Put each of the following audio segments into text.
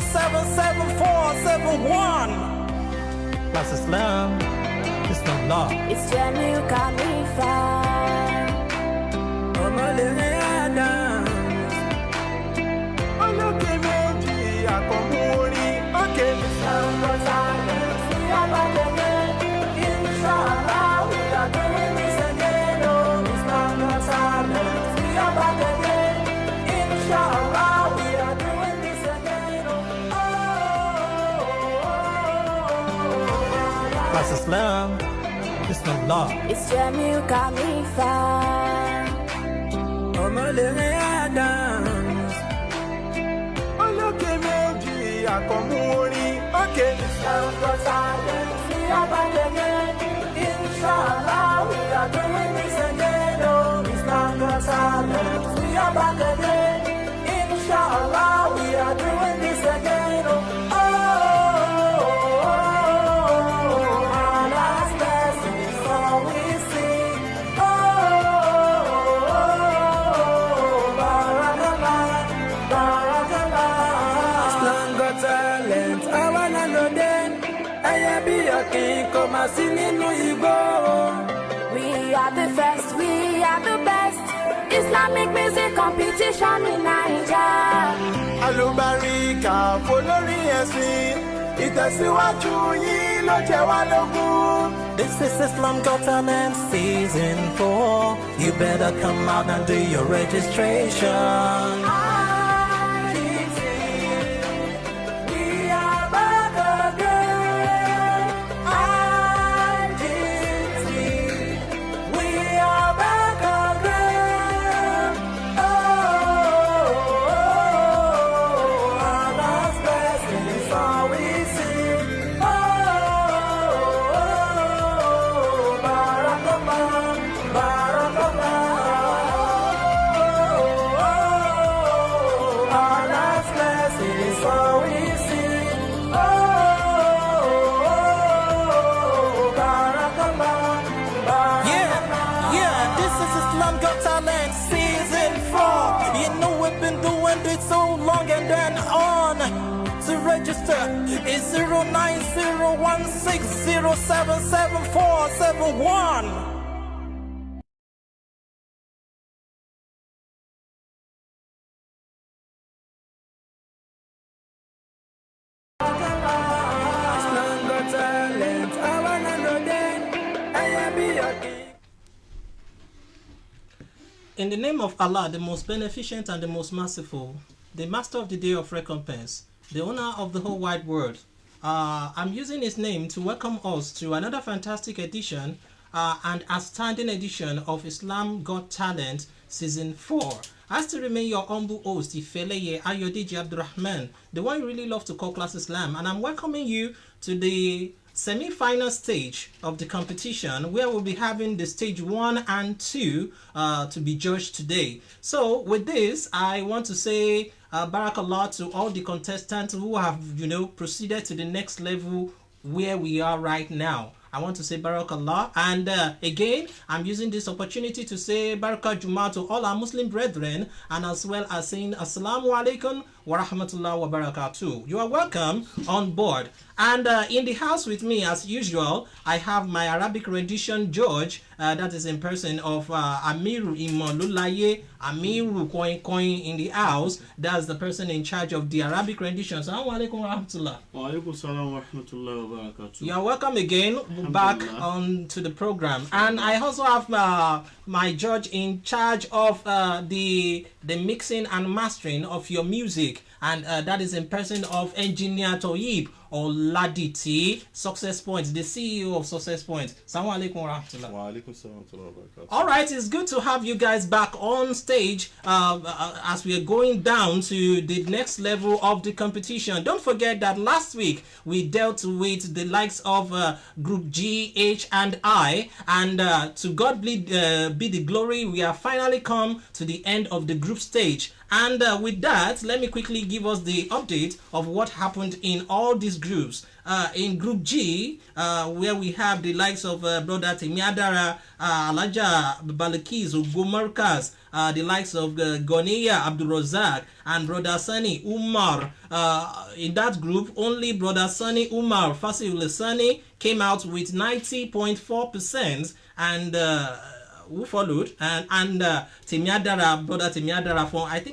6077471. That's Islam. It's not law. It's Jamil Khalifa. That's Islam. It's not law. It's Jamil Khalifa. Inshallah, we are doing this again. Oh, Islam got talent. We are back again. Inshallah, we are doing this again. Oh, Allah's blessing is all we see. Barakallah, Barakallah. Islam got talent. I wanna know them. I be your king, come and sing in New We are the first, we are the best. Islamic music competition in Nigeria. Alubarika folórí ẹ̀sìn, ìtẹ̀síwájú yìí ló jẹ́ wá lógún. This is Islam Got Talent Season 4. You better come out and do your registration. We are back again. We are back again. Allah's blessing is all we see. Barakallah, Barakallah. Allah's blessing is all we see. Barakallah, Yeah, this is Islam Got Talent Season 4. You know we've been doing this so long and then on. To register is 09016077471. Islam got talent. I wanna know them. I be your king. In the name of Allah, the most beneficent and the most merciful, the master of the day of recompense, the owner of the whole wide world, I'm using his name to welcome us to another fantastic edition and outstanding edition of Islam Got Talent Season 4. I still remain your humble host, Ifeleye Ayodeji Abdurrahman, the one you really love to call Class Islam, and I'm welcoming you to the semi-final stage of the competition, where we'll be having the stage 1 and 2 to be judged today. So with this, I want to say barakallah to all the contestants who have proceeded to the next level where we are right now. I want to say barakallah, and again I'm using this opportunity to say barakah Juma to all our Muslim brethren, and as well as saying assalamu alaikum wa rahmatullah wa barakatuh. You are welcome on board. And in the house with me, as usual, I have my Arabic rendition George, that is in person of Amiru Imolulaye, Amiru Koin in the house. That's the person in charge of the Arabic rendition. Assalamu alaikum wa rahmatullah. Wa alaikum salam wa rahmatullah wa barakatuh. You are welcome again back on to the program. And I also have my judge in charge of the mixing and mastering of your music, and that is in person of engineer Toyib Oladiti, Success Point, the CEO of Success Point. Assalamu alaikum wa rahmatullah. Wa alaikum salam wa barakatuh. All right, it's good to have you guys back on stage as we are going down to the next level of the competition. Don't forget that last week we dealt with the likes of Group G, H, and I, and to God be the glory, we have finally come to the end of the group stage. And with that, let me quickly give us the update of what happened in all these groups. In Group G, where we have the likes of Brother Temiadara, Alaja Balakis, Ugomarkas, the likes of Goniya Abdulrazak, and Brother Sani Umar. In that group, only Brother Sani Umar Fasiul Sani came out with 90.4%, and who followed, and Temiadara, Brother Temiadara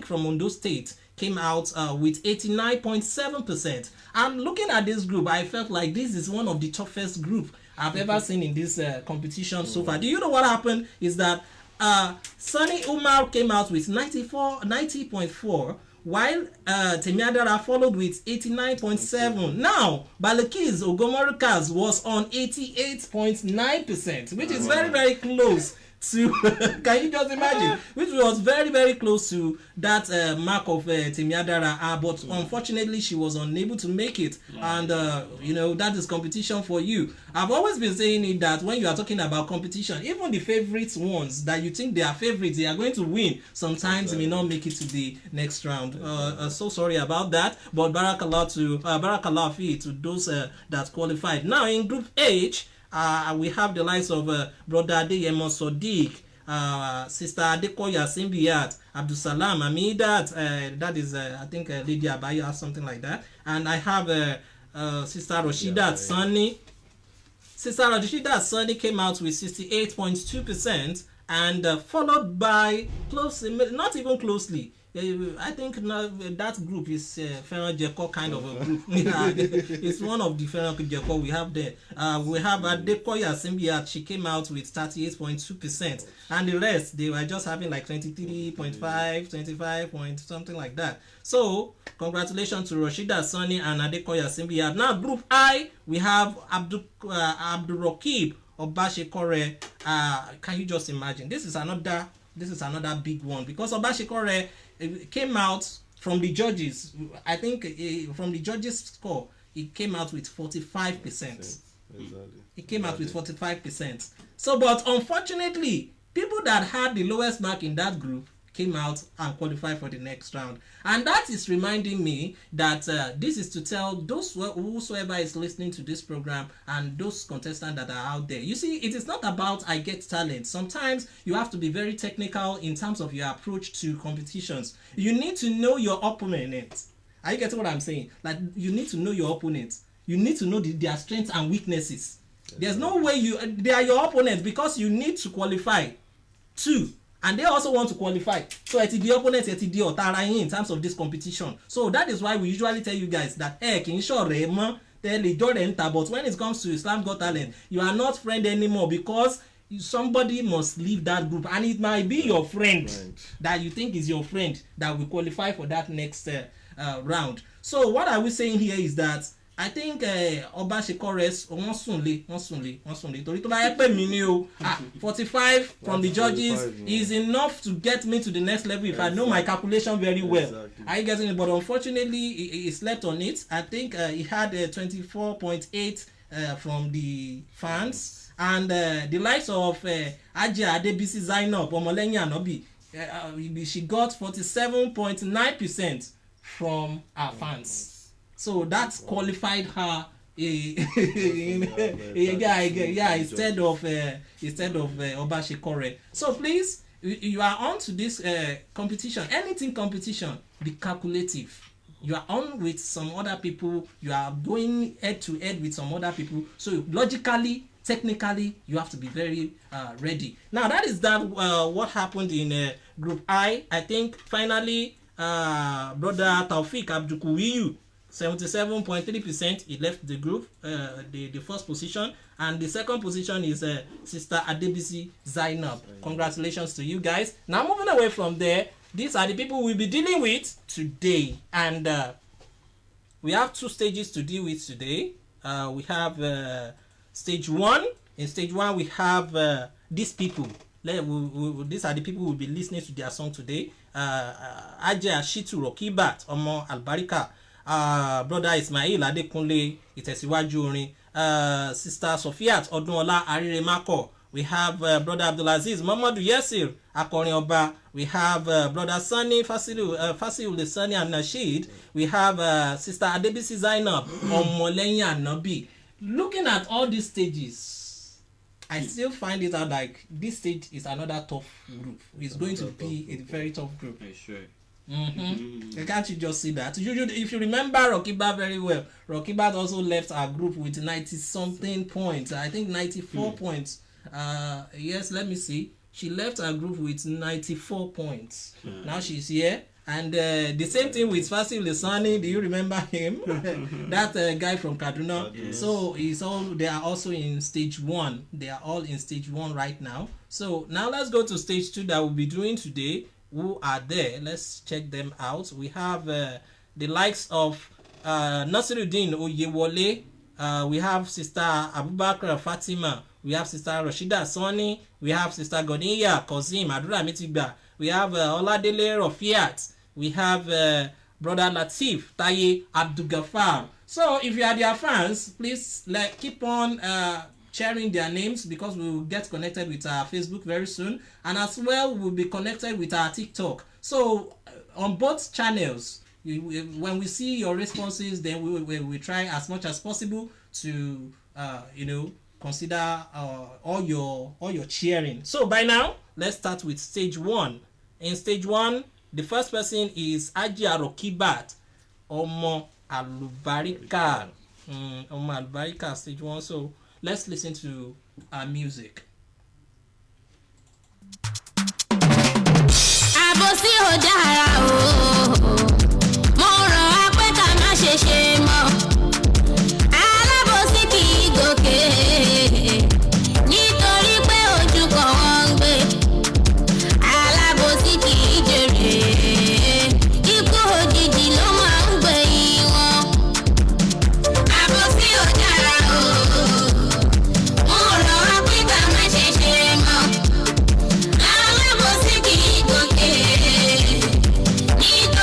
from Ondo State, came out with 89.7%. And looking at this group, I felt like this is one of the toughest group I've ever seen in this competition so far. Do you know what happened? Is that Sani Umar came out with 90.4, while Temiadara followed with 89.7. Now, Balakis Ogomorikas was on 88.9%, which is very, very close to can you just imagine, which was very, very close to that mark of Temiadara, but unfortunately she was unable to make it. And you know, that is competition for you. I've always been saying it, that when you are talking about competition, even the favorites ones that you think they are favorites, they are going to win, sometimes may not make it to the next round. So sorry about that, but barakallah fi to those that qualified. Now in Group H, we have the likes of Brother Adeyemo Sodiq, Sister Adekoya Simbiat, Abdusalam Amidat, that is I think Lady Abaya or something like that, and I have Sister Rashidat Sani. Sister Rashidat Sani came out with 68.2%, and followed by not even closely. I think that group is Feral Jeko kind of a group. It's one of the Feral Jeko we have there. We have Adekoya Simbiat. She came out with 38.2%, and the rest, they were just having like 23.5, 25 point something like that. So congratulations to Rashida Sani and Adekoya Simbiat. Now Group I, we have Abdurraqib Obashekore. Can you just imagine? This is another big one, because Obashekore came out from the judges. I think from the judges' score, it came out with 45%. Exactly. It came out with 45%. So, but unfortunately, people that had the lowest mark in that group came out and qualified for the next round. And that is reminding me that this is to tell those whosoever is listening to this program and those contestants that are out there. You see, it is not about I get talent. Sometimes you have to be very technical in terms of your approach to competitions. You need to know your opponent. Are you getting what I'm saying? Like, you need to know your opponent. You need to know their strengths and weaknesses. There's no way they are your opponents, because you need to qualify too. And they also want to qualify. So it's the opponent, it's the otara in terms of this competition. So that is why we usually tell you guys that but when it comes to Islam Got Talent, you are not friend anymore, because somebody must leave that group, and it might be your friend that you think is your friend that will qualify for that next round. So what are we saying here is that I think Obashekores wọ́n sùnlé torí tó bá yẹ pé mi ni o 45 from the judges is enough to get me to the next level if I know my calculation very well. Exactly. I getting it, but unfortunately he slept on it. I think he had 24.8 from the fans, and the likes of Aja Adebisi Zainab Omolenyi Anobi, she got 47.9% from our fans. So that qualified her instead of Obashekore. So please, you are on to this competition, anything competition, be calculative. You are on with some other people, you are going head to head with some other people, so logically, technically, you have to be very ready. Now that is what happened in Group I. I think finally Brother Taufik Abdukuwiyu, 77.3%, he left the group, the first position, and the second position is Sister Adebisi Zainab. Congratulations to you guys. Now moving away from there, these are the people we'll be dealing with today, and we have two stages to deal with today. We have stage 1. In stage 1 we have these people. These are the people who will be listening to their song today. Aja Shitu Rokibat Omo Albarika, Brother Ismail Adekunle Ìtẹ̀síwájú orin, Sister Sofiat Odunola Ariremako We have Brother Abdulaziz Mamadou Yesir Akorin Oba. We have Brother Sani Fasilu Sani and Nasheed. We have Sister Adebisi Zainab Omolenya Nabi. Looking at all these stages, I still find it out like this stage is another tough group. It's going to be a very tough group. Sure. Can't you just see that? If you remember Rokiba very well, Rokiba also left our group with 90 something points. I think 94 points. Yes, let me see. She left our group with 94 points. Now she's here. And the same thing with Fasil Lesani. Do you remember him? That guy from Kaduna. Yes. So they are also in stage 1. They are all in stage 1 right now. So now let's go to stage 2 that we'll be doing today. Who are there? Let's check them out. We have the likes of Nasiruddin Oyewole. We have Sister Abubakar Fatima. We have Sister Rashida Soni. We have Sister Goniya Kozim Adura Mitigba. We have Oladele Rofiat. We have Brother Latif Taye Abdugafar. So if you are their fans, please keep on sharing their names, because we will get connected with our Facebook very soon, and as well we'll be connected with our TikTok. So on both channels, when we see your responses, then we try as much as possible to consider all your cheering. So by now, let's start with stage 1. In stage 1, the first person is Ajia Rokibat Omo Alubarika. Omo Alubarika, stage 1. So let's listen to our music. Àbòsí ò dára o, mo rọ̀ ẹ́ pé ká má ṣe ṣe mọ́. Alábòsí kì í gòkè, nítorí pé ojú kan wọ́n ń gbé. Alábòsí kì í jèrè, ikú òjijì ló máa ń gbẹ̀yìn wọn. Àbòsí ò dára o, mo rọ̀ ẹ́ pé ká má ṣe ṣe mọ́. Alábòsí kì í gòkè, nítorí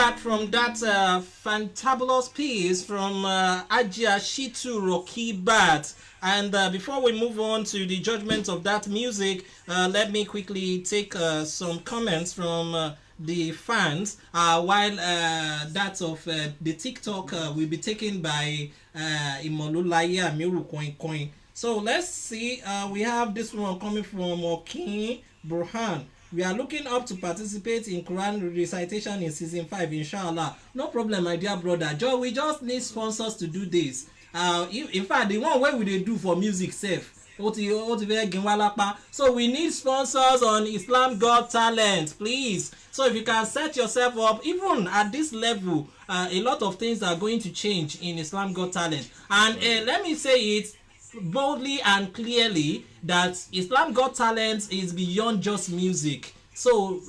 that from that fantabulous piece from Ajia Shitu Rokibat. And before we move on to the judgment of that music, let me quickly take some comments from the fans, while that of the TikTok will be taken by Imolulaya Miru Coin Coin. So let's see, we have this one coming from Okin Burhan. We are looking up to participate in Quran recitation in season 5, inshallah. No problem, my dear brother. We just need sponsors to do this. In fact, the one way we dey do for music safe. So we need sponsors on Islam Got Talent, please. So if you can set yourself up, even at this level, a lot of things are going to change in Islam Got Talent. And let me say it boldly and clearly that Islam Got Talent is beyond just music. So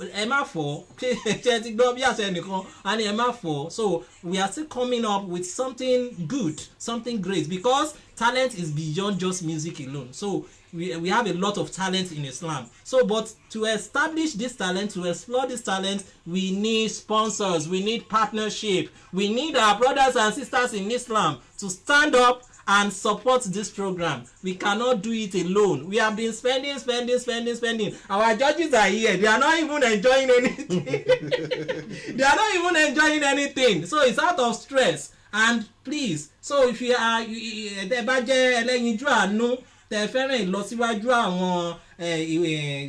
so we are still coming up with something good, something great, because talent is beyond just music alone. So we have a lot of talent in Islam. So but to establish this talent, to explore this talent, we need sponsors, we need partnership, we need our brothers and sisters in Islam to stand up and support this program. We cannot do it alone. We have been spending. Our judges are here. They are not even enjoying anything. They are not even enjoying anything. So it's out of stress. And please, so if you are tẹ fẹ́ràn ìlọsíwájú àwọn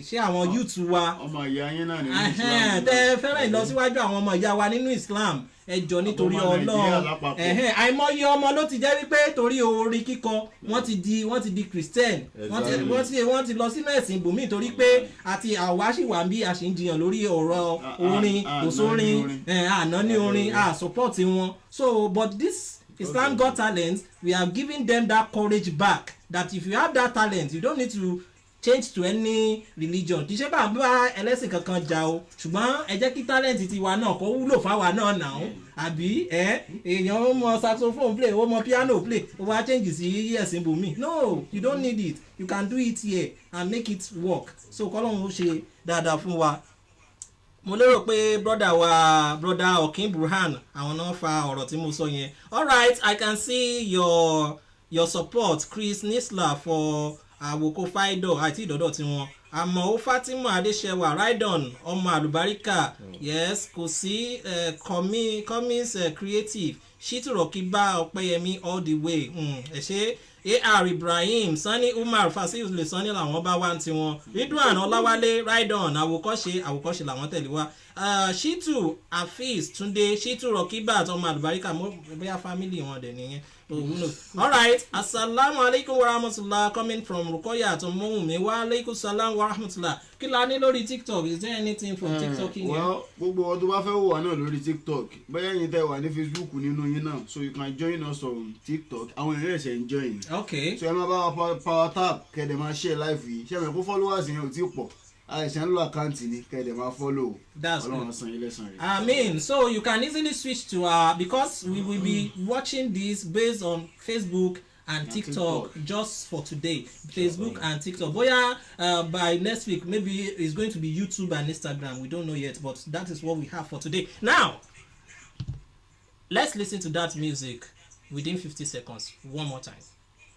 ṣé àwọn youth wa ọmọ ìyá yín náà nínú Islam, tẹ fẹ́ràn ìlọsíwájú àwọn ọmọ ìyá wa nínú Islam, ẹ jọ̀ọ́ nítorí Ọlọ́run. Àìmọye ọmọ ló ti jẹ́ wípé torí orin kíkọ wọ́n ti di Christian, wọ́n ti lọ sínú ẹ̀sìn ibòmíì torí pé àti àwa sì wà bí a ṣì ń jiyàn lórí ọ̀rọ̀ orin òsórin àná ní orin support wọn. So but this Islam Got Talent, we are giving them that courage back, that if you have that talent, you don't need to change to any religion. Kì í ṣe bá ẹlẹ́sìn kankan jà o, ṣùgbọ́n ẹ jẹ́ kí talent tiwa náà kó wúlò fáwa náà náà, àbí èèyàn ó mọ saxophone play, ó mọ piano play, ó wá change sí ẹ̀sìn bòmí. No, you don't need it. You can do it here and make it work. So kọ́lọ́run ó ṣe dáadáa fún wa. Mo lérò pé brother Okin Burhan àwọn náà fa ọ̀rọ̀ tí mo sọ yẹn. Alright, I can see your support, Chris Nisla for Awoko Faido àti ìdọ́dọ̀ tí wọn. Àmọ́ ó Fatima Adéṣẹwà Raidon ọmọ àlùbáríkà, yes, kò sí comics creative Shitu Rokiba Ọpẹ́yẹmí all the way. Ẹ ṣe AR Ibrahim Sani Umar Fasihule Sani làwọn bá wá ti wọn. Ridwan Ọláwálé Raidon àwòkọ́ṣe làwọn tẹ̀lé wá. Shitu Hafiz Túndé Shitu Rokiba ọmọ àlùbáríkà bóyá family wọn dẹ̀ nìyẹn. Alright, assalamu alaikum wa rahmatullah, coming from Rukoya to Mohunmi. Wa alaikum salam wa rahmatullah. Kí la ní lórí TikTok? Is there anything from TikTok in here? Well, gbogbo ọdún bá fẹ́ wò wá náà lórí TikTok. Bóyá yín tẹ́ wà ní Facebook nínú yín náà, so you can join us on TikTok. Àwọn èèyàn ẹ̀ṣẹ̀ ń join. Okay. So ẹ máa bá wa power tap kẹ́dẹ̀ máa share live yìí. Ṣé ẹ̀mẹ̀ kó followers yẹn ò tí pọ̀? Àìsàn ń lo àkáǹtì ni kẹ́dẹ̀ máa follow. That's good. Ọlọ́run san ilé san rẹ̀. I mean, so you can easily switch to because we will be watching this based on Facebook and TikTok just for today. Facebook and TikTok. Boya by next week maybe it's going to be YouTube and Instagram. We don't know yet, but that is what we have for today. Now, let's listen to that music within 50 seconds. One more time,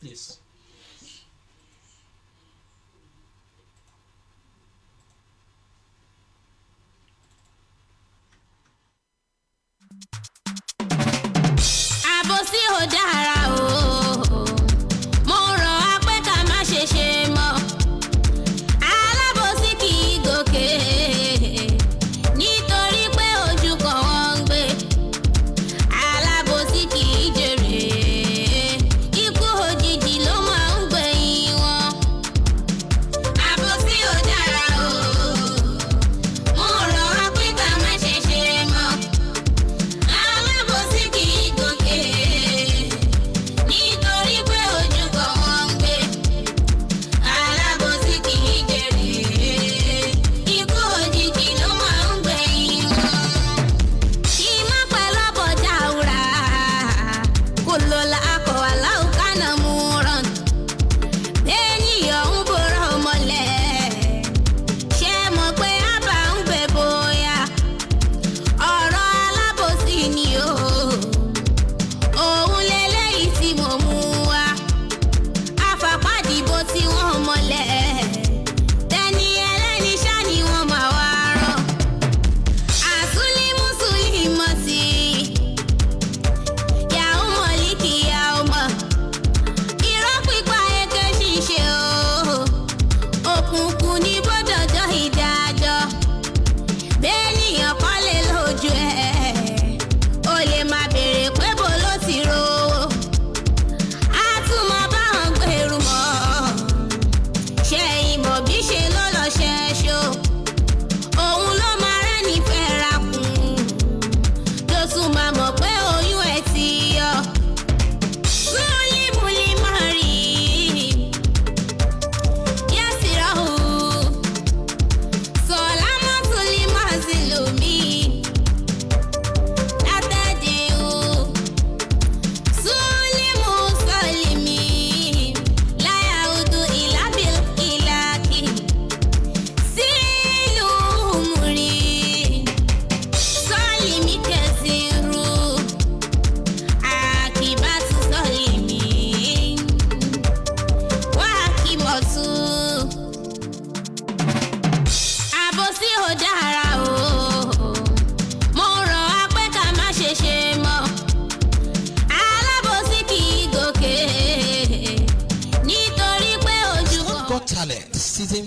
please. Àbòsí ò dára o, mo rọ̀ á pé ká má ṣe ṣe mọ́. Alábòsí kì í gòkè nítorí pé ojú kan wọ́n ń gbé. Alábòsí kì í jèrè, ikú òjijì ló máa ń gbẹ̀yìn wọn. Àbòsí ò dára o, mo rọ̀ á pé ká má ṣe ṣe mọ́. Alábòsí kì í gòkè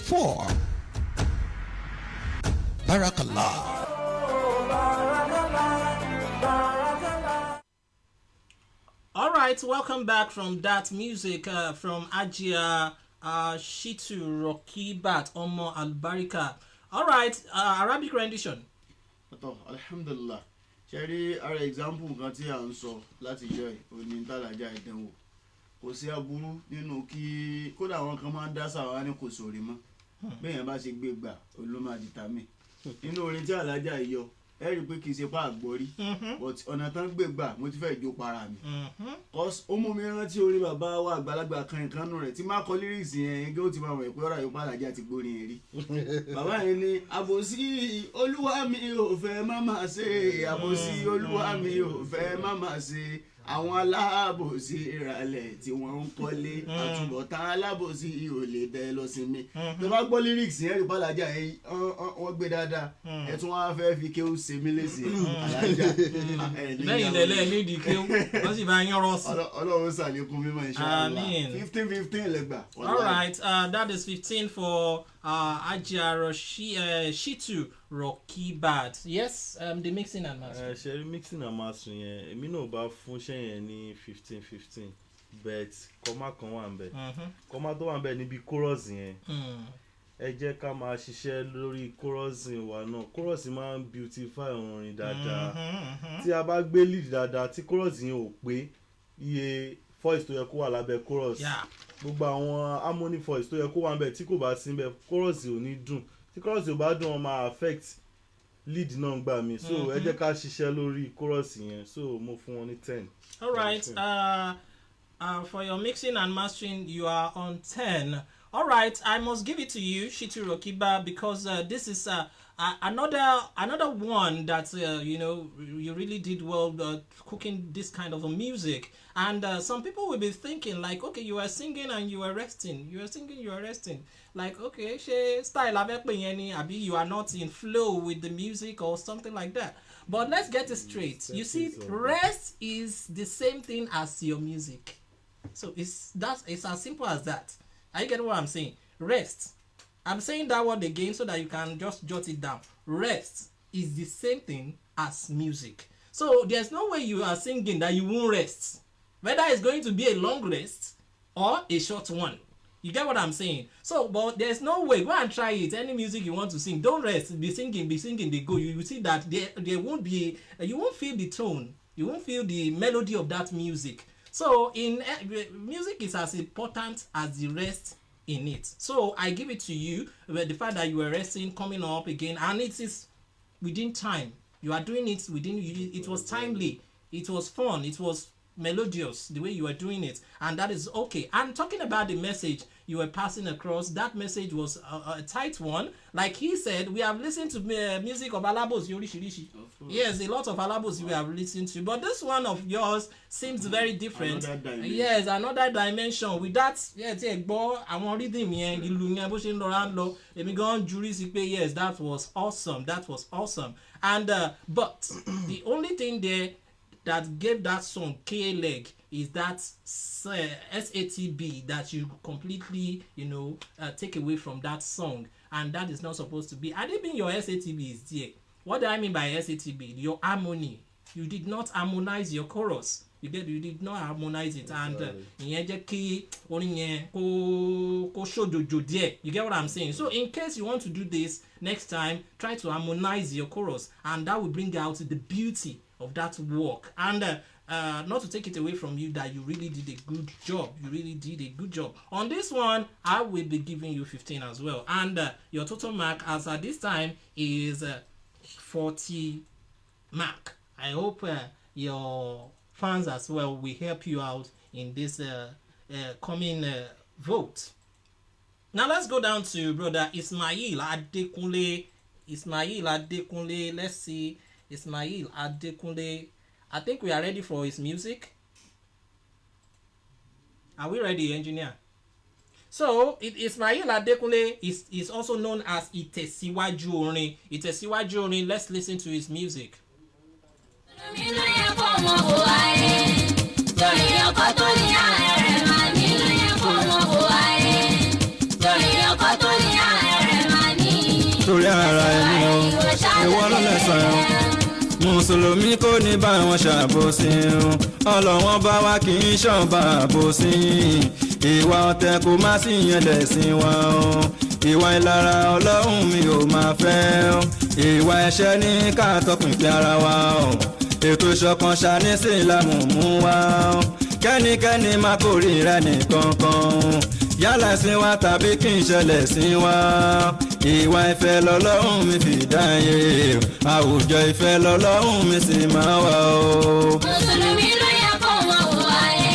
4. Barakallah. All right, welcome back from that music from Ajia Shitu Rokibat Omo Albarika. All right, Arabic rendition. Alhamdulillah. Ṣẹ́rí ara example kan tí à ń sọ láti jọ òní tàlàjà ìdánwò. Kò sí aburú nínú kí kódà àwọn kan máa ń dá sáwá ní kò sórí mọ́. Bẹ́ẹ̀ yẹn bá ṣe gbé gbà olóma determine. Inú orin tí àlájà yọ ẹ rí i pé kì í ṣe pa àgbọ̀rí but ọ̀nà tán gbé gbà mo ti fẹ́ jó para mi. Cause ó mú mi rántí orin bàbá wa àgbàlagbà kan ìkànnù rẹ̀ tí má kọ lyrics yẹn gé ó ti máa mọ̀ pé ọ̀rọ̀ àyùpá àlàjì àti gbórin yẹn rí. Bàbá yẹn ní àbòsí olúwa mi ò fẹ́ má máa ṣe àbòsí olúwa mi ò fẹ́ má máa ṣe àwọn aláàbòsí ìrànlẹ̀ tí wọ́n ń kọ́lé àtúbọ̀tán alábòsí ò lè dẹ lọ sí mi. Tó bá gbọ́ lyrics yẹn rí pàlàjà yẹn wọ́n gbé dáadáa ẹ̀ tún wá fẹ́ fi kéwù ṣe mí léṣe àlàjà. Lẹ́yìn lẹ́lẹ́ nídìí kéwù wọ́n sì bá yán rọ́ sí. Ọlọ́run ṣàlékún mímọ́ inshallah. 15 lẹ́gbà. All right, that is 15 for Ajia Shitu Rokibat. Yes, the mixing and mastering. Ṣe mixing and mastering yẹn èmi náà bá fún ṣẹ́ yẹn ní 15 but kọ́má kan wà ń bẹ̀. Kọ́má tó wà ń bẹ̀ níbi chorus yẹn. Ẹ jẹ́ ká máa ṣiṣẹ́ lórí chorus wa náà. Chorus máa ń beautify orin dáadáa. Tí a bá gbé lead dáadáa tí chorus yẹn ò pé iye voice tó yẹ kó wà lábẹ́ chorus. Gbogbo àwọn harmony voice tó yẹ kó wà ń bẹ̀ tí kò bá sí ń bẹ̀ chorus ò ní dùn. Tí chorus ò bá dùn ó máa affect lead náà gbà mí. So ẹ jẹ́ ká ṣiṣẹ́ lórí chorus yẹn. So mo fún wọn ní 10. All right, for your mixing and mastering you are on 10. All right, I must give it to you, Shitu Rokiba, because this is another one that you really did well cooking this kind of a music. And some people will be thinking like, okay, you are singing and you are resting. You are singing, you are resting. Like, okay, style abi you are not in flow with the music or something like that. But let's get it straight. You see, rest is the same thing as your music. So it's as simple as that. Are you getting what I'm saying? Rest. I'm saying that word again so that you can just jot it down. Rest is the same thing as music. So there's no way you are singing that you won't rest. Whether it's going to be a long rest or a short one. You get what I'm saying? So, but there's no way. Go and try it. Any music you want to sing, don't rest. Be singing, they go. You will see that there won't be, you won't feel the tone. You won't feel the melody of that music. So, music is as important as the rest in it. So, I give it to you. The fact that you were resting, coming up again, and it is within time. You are doing it within, it was timely. It was fun. It was melodious the way you were doing it, and that is okay. And talking about the message you were passing across, that message was a tight one. Like he said, we have listened to music of Alabos Yorishirishi. Yes, a lot of Alabos we have listened to, but this one of yours seems very different. Yes, another dimension with that. Yes, àwọn rhythm yẹn ìlú yẹn bó ṣe ń lọ lọ èmi gan jury sí pé yes, that was awesome. And but the only thing there that gave that song K-leg is that SATB that you completely, take away from that song, and that is not supposed to be. I didn't mean your SATB is there. What do I mean by SATB? Your harmony. You did not harmonize your chorus. You did not harmonize it, and ìyẹn jẹ́ kí orin yẹn kó ṣòjòjò díẹ̀. You get what I'm saying? So in case you want to do this next time, try to harmonize your chorus, and that will bring out the beauty of that work. And not to take it away from you that you really did a good job. On this one, I will be giving you 15 as well. And your total mark as at this time is 40 mark. I hope your fans as well will help you out in this coming vote. Now let's go down to brother Ismail Adekunle. Let's see. Ismail Adekunle. I think we are ready for his music. Are we ready, engineer? So, Ismail Adekunle is also known as Itesiwaju Orin. Itesiwaju Orin, let's listen to his music. Torí ọkọ tó ní ààrẹ mùsùlùmí kò ní bá wọn ṣàbòsí ọlọ́wọ́n bá wa kì í ṣọ̀bà àbòsí ìwà ọ̀tẹ̀ kò má sí yẹn lẹ̀sìn wa ìwà ìlara ọlọ́run mi ò máa fẹ́ ìwà ẹ̀ṣẹ̀ ní ká tọpinpin ara wa ètò ìṣọ̀kan ṣàní sí ìlànà mú wa kẹ́nikẹ́ni má kórìíra nìkankan yálà sí wa tàbí kí n ṣẹlẹ̀ sí wa ìwà ìfẹ́ lọ́lọ́run mi fi dáyé àwùjọ ìfẹ́ lọ́lọ́run mi sì máa wà o. mùsùlùmí ló yẹ kó wọn wò wáyé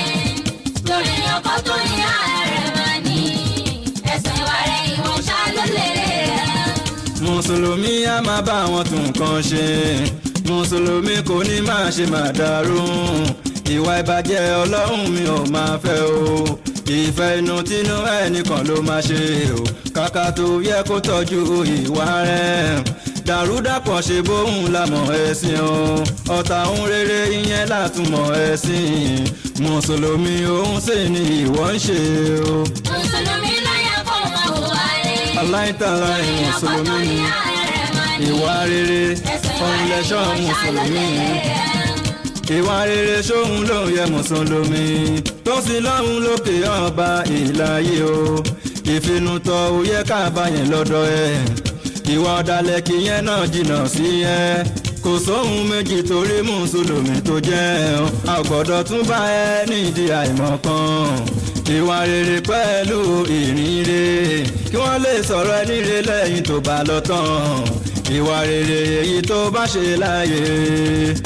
lórí ọkọ tó ní ààrẹ máa ní ẹsẹ̀ ìwà rẹ̀ ìwọ̀n ṣá ló lè rẹ̀. mùsùlùmí á máa bá wọn tún nǹkan ṣe mùsùlùmí kò ní máa ṣe máa dàrú ìwà ìbàjẹ́ ọlọ́run mi ò máa fẹ́ o ìfẹ́ inú tínú ẹnìkan ló máa ṣe o kàkà tó yẹ kó tọ́jú ìwà rẹ̀ dàrúdàpọ̀ ṣe bóun lámọ̀ ẹ̀sìn o ọ̀tá òun rere ìyẹn látúmọ̀ ẹ̀sìn mùsùlùmí òun sì ni ìwọ ń ṣe o. mùsùlùmí ló yẹ kó wọn wò wáyé aláìtàlá mùsùlùmí ìwà rere òun lẹ̀ṣọ́ mùsùlùmí ìwà rere sóhun ló yẹ mùsùlùmí tó sì lọ́hùn lókè ọba ìlàyé o ìfinutọ̀ ò yẹ ká bá yẹn lọ́dọ̀ ẹ̀ ìwà ọ̀dàlẹ̀ kìyẹn náà jìnnà sí ẹ kò sóhun méjì torí mùsùlùmí tó jẹ́ a gbọ́dọ̀ tún bá ẹ nídìí àìmọ̀kan ìwà rere pẹ̀lú ìrìnre kí wọ́n lè sọ̀rọ̀ ẹni rere lẹ́yìn tó bá lọ tán ìwà rere èyí tó bá ṣe láàyè.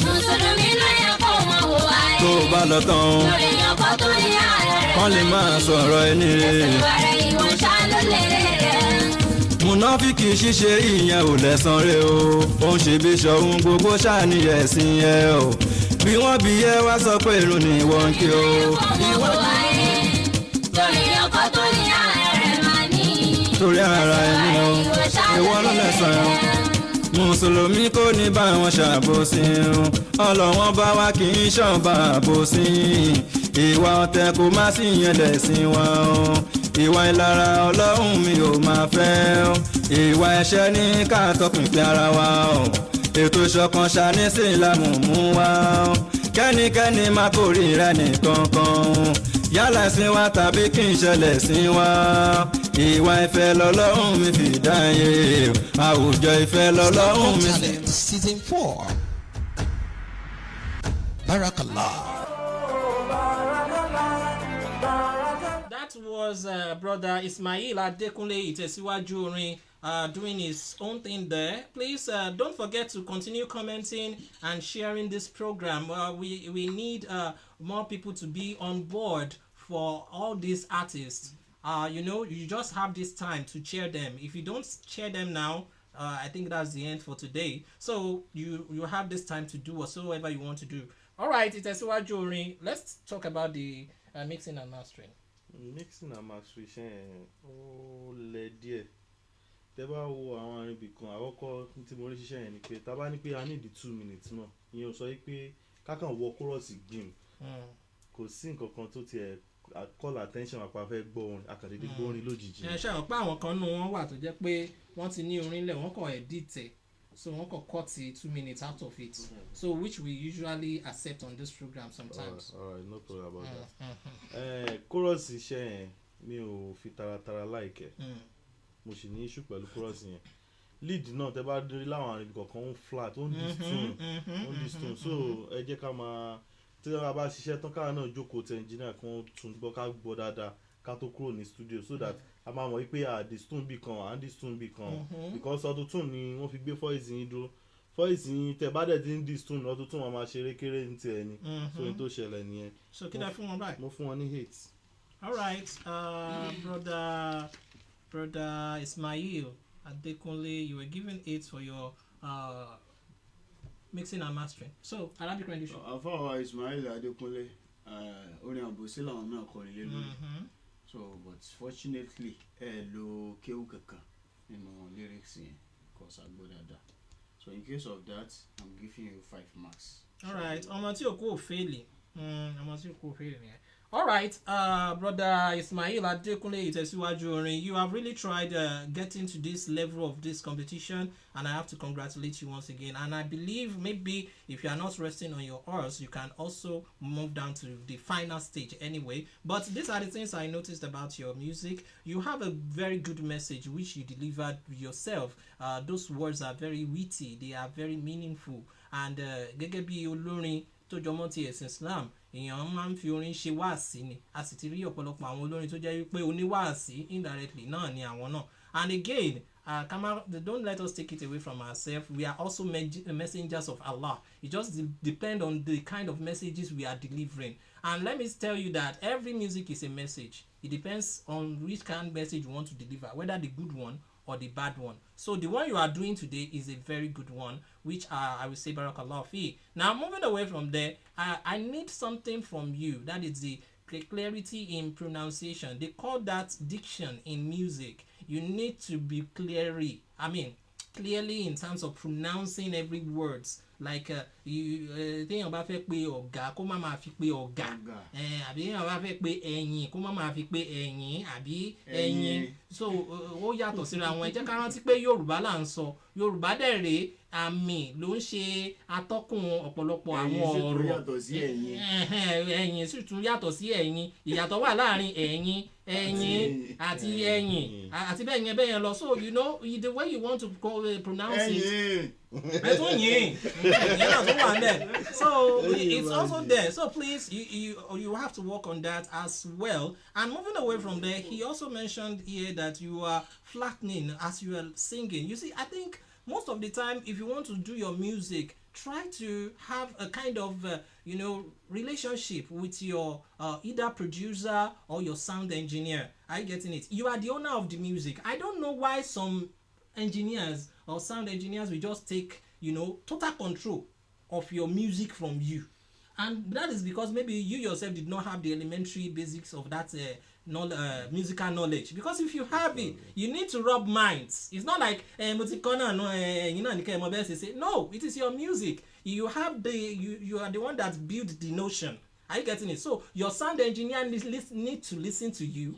mùsùlùmí ló yẹ kó wọn wò wáyé tó bá lọ tán lórí ọkọ tó ní ààrẹ rẹ̀ wọ́n lè máa sọ̀rọ̀ ẹni rere. ẹsẹ̀ ìwà rẹ̀ ìwọ̀n ṣá ló lè rẹ̀. mùnáfíkì ṣíṣe ìyẹn ò lẹ́san rẹ̀ o ó ń ṣe bí ṣọ̀hún gbogbo ṣáàní ẹ̀sìn ẹ o bí wọ́n bí ẹ wá sọ pé irun ni wọ́n ń kí o. ìwọ torí ọkọ tó ní ààrẹ rẹ̀ máa ní. torí ara ẹni o ìwọ ló lẹ́san ẹ o mùsùlùmí kò ní bá wọn ṣàbòsí ọlọ́wọ́n bá wa kì í ṣọ̀bà àbòsí ìwà ọ̀tẹ̀ kò má sí yẹn lẹ̀sìn wa ìwà ìlara ọlọ́run mi ò máa fẹ́ ìwà ẹ̀ṣẹ̀ ní ká tọpinpin ara wa ètò ìṣọ̀kan ṣàní sí ìlànà mú wa kẹ́nikẹ́ni má kórìíra nìkankan yálà sí wa tàbí kí n ṣẹlẹ̀ sí wa ìwà ìfẹ́ lọ́lọ́run mi fi dáyé àwùjọ ìfẹ́ lọ́lọ́run mi. Talent Season 4. Barakallah. That was brother Ismail Adekunle Itesiwaju Orin doing his own thing there. Please don't forget to continue commenting and sharing this program. We need more people to be on board for all these artists. You just have this time to cheer them. If you don't cheer them now, I think that's the end for today. So you have this time to do whatsoever you want to do. All right, Itesiwaju Orin. Let's talk about the mixing and mastering. Mixing and mastering ṣe ó lẹ díẹ̀ tẹ́ bá wo àwọn arìnbí kan àkọ́kọ́ tí mo rí ṣiṣẹ́ yẹn ni pé tá bá ní pé a ní the 2 minutes náà ìyẹn ò sọ pé kákan wọ chorus gbìm kò sí nǹkan kan tó tiẹ̀ call attention àpá fẹ́ gbọ́ orin àkàndédé gbọ́ orin lójijì. ẹ ṣe àwọn pé àwọn kan nù wọ́n wà tó jẹ́ pé wọ́n ti ní orin lẹ̀ wọ́n kàn edit ẹ̀ so wọ́n kàn cut 2 minutes out of it so which we usually accept on this program sometimes. Alright, no problem about that. Chorus iṣẹ́ yẹn mi ò fi taratara like mo sì ní issue pẹ̀lú chorus yẹn lead náà tẹ́ bá rí láwọn arìnrìn kọ̀ọ̀kan ó flat ó ń distone so ẹ jẹ́ ká máa tí wọ́n bá ṣiṣẹ́ tán káà náà jókòó tẹ engineer kí wọ́n tún gbọ́ ká gbọ́ dáadáa ká tó kúrò ní studio so that a máa mọ̀ wípé distone bì kan distone bì kan because auto-tune ni wọ́n fi gbé voice yín dúró voice yín tẹ́ bá dẹ̀ ti ń distone auto-tune wọn máa ṣeré kéré ní tiẹ̀ ni so ní tó ṣẹlẹ̀ nìyẹn. so kí lẹ fún wọn báyìí. mo fún wọn ní 8. Alright, brother Ismail Adekunle, you were given 8 for your mixing and mastering. So Arabic rendition. àfọwọ́ Ismail Adekunle orin àbòsí làwọn náà kọrin lé lórí so but fortunately lo kéwù kankan nínú lyrics yẹn kò sàgbó dáadáa so in case of that I'm giving you 5 marks. Alright, ọmọ tí òkú ò fẹ́ẹ̀lì ọmọ tí òkú ò fẹ́ẹ̀lì nìyẹn. All right, brother Ismail Adekunle Itesiwaju Orin, you have really tried getting to this level of this competition, and I have to congratulate you once again. And I believe maybe if you are not resting on your horse, you can also move down to the final stage anyway. But these are the things I noticed about your music. You have a very good message which you delivered yourself. Those words are very witty, they are very meaningful, and gẹ́gẹ́ bí olórin tó jọmọ́ ti ẹ̀sìn Islam, èèyàn máa ń fi orin ṣe wáàsí ni, a sì ti rí ọ̀pọ̀lọpọ̀ àwọn olórin tó jẹ́ wípé oníwáàsí indirectly náà ni àwọn náà. And again, don't let us take it away from ourselves. We are also messengers of Allah. It just depends on the kind of messages we are delivering. And let me tell you that every music is a message. It depends on which kind of message you want to deliver, whether the good one or the bad one. So the one you are doing today is a very good one, which I will say barakallah fi. Now moving away from there, I need something from you. That is the clarity in pronunciation. They call that diction in music. You need to be clearly in terms of pronouncing every words. Like téèyàn bá fẹ́ pé ọ̀gá kó má máa fi pé ọ̀gá, àbí téèyàn bá fẹ́ pé ẹ̀yìn kó má máa fi pé ẹ̀yìn àbí ẹ̀yìn. So ó yàtọ̀ síra wọn. Ẹ jẹ́ ká rántí pé Yorùbá là ń sọ. Yorùbá dẹ̀ rèé àmì ló ń ṣe atọ́kùn ọ̀pọ̀lọpọ̀ àwọn ọ̀rọ̀. Ẹ̀yìn sì tún yàtọ̀ sí ẹ̀yìn. Ìyàtọ̀ wà láàrin ẹ̀yìn àti ẹ̀yìn àti bẹ́ẹ̀ yẹn lọ. So you know the way you want to pronounce it. So it's also there. So please, you have to work on that as well. And moving away from there, he also mentioned here that you are flattening as you are singing. You see, I think most of the time, if you want to do your music, try to have a kind of relationship with your either producer or your sound engineer. Are you getting it? You are the owner of the music. I don't know why some engineers or sound engineers will just take total control of your music from you, and that is because maybe you yourself did not have the elementary basics of that musical knowledge. Because if you have it, you need to rub minds. It's not like no, it is your music. You have you are the one that built the notion. Are you getting it? So your sound engineer need to listen to you,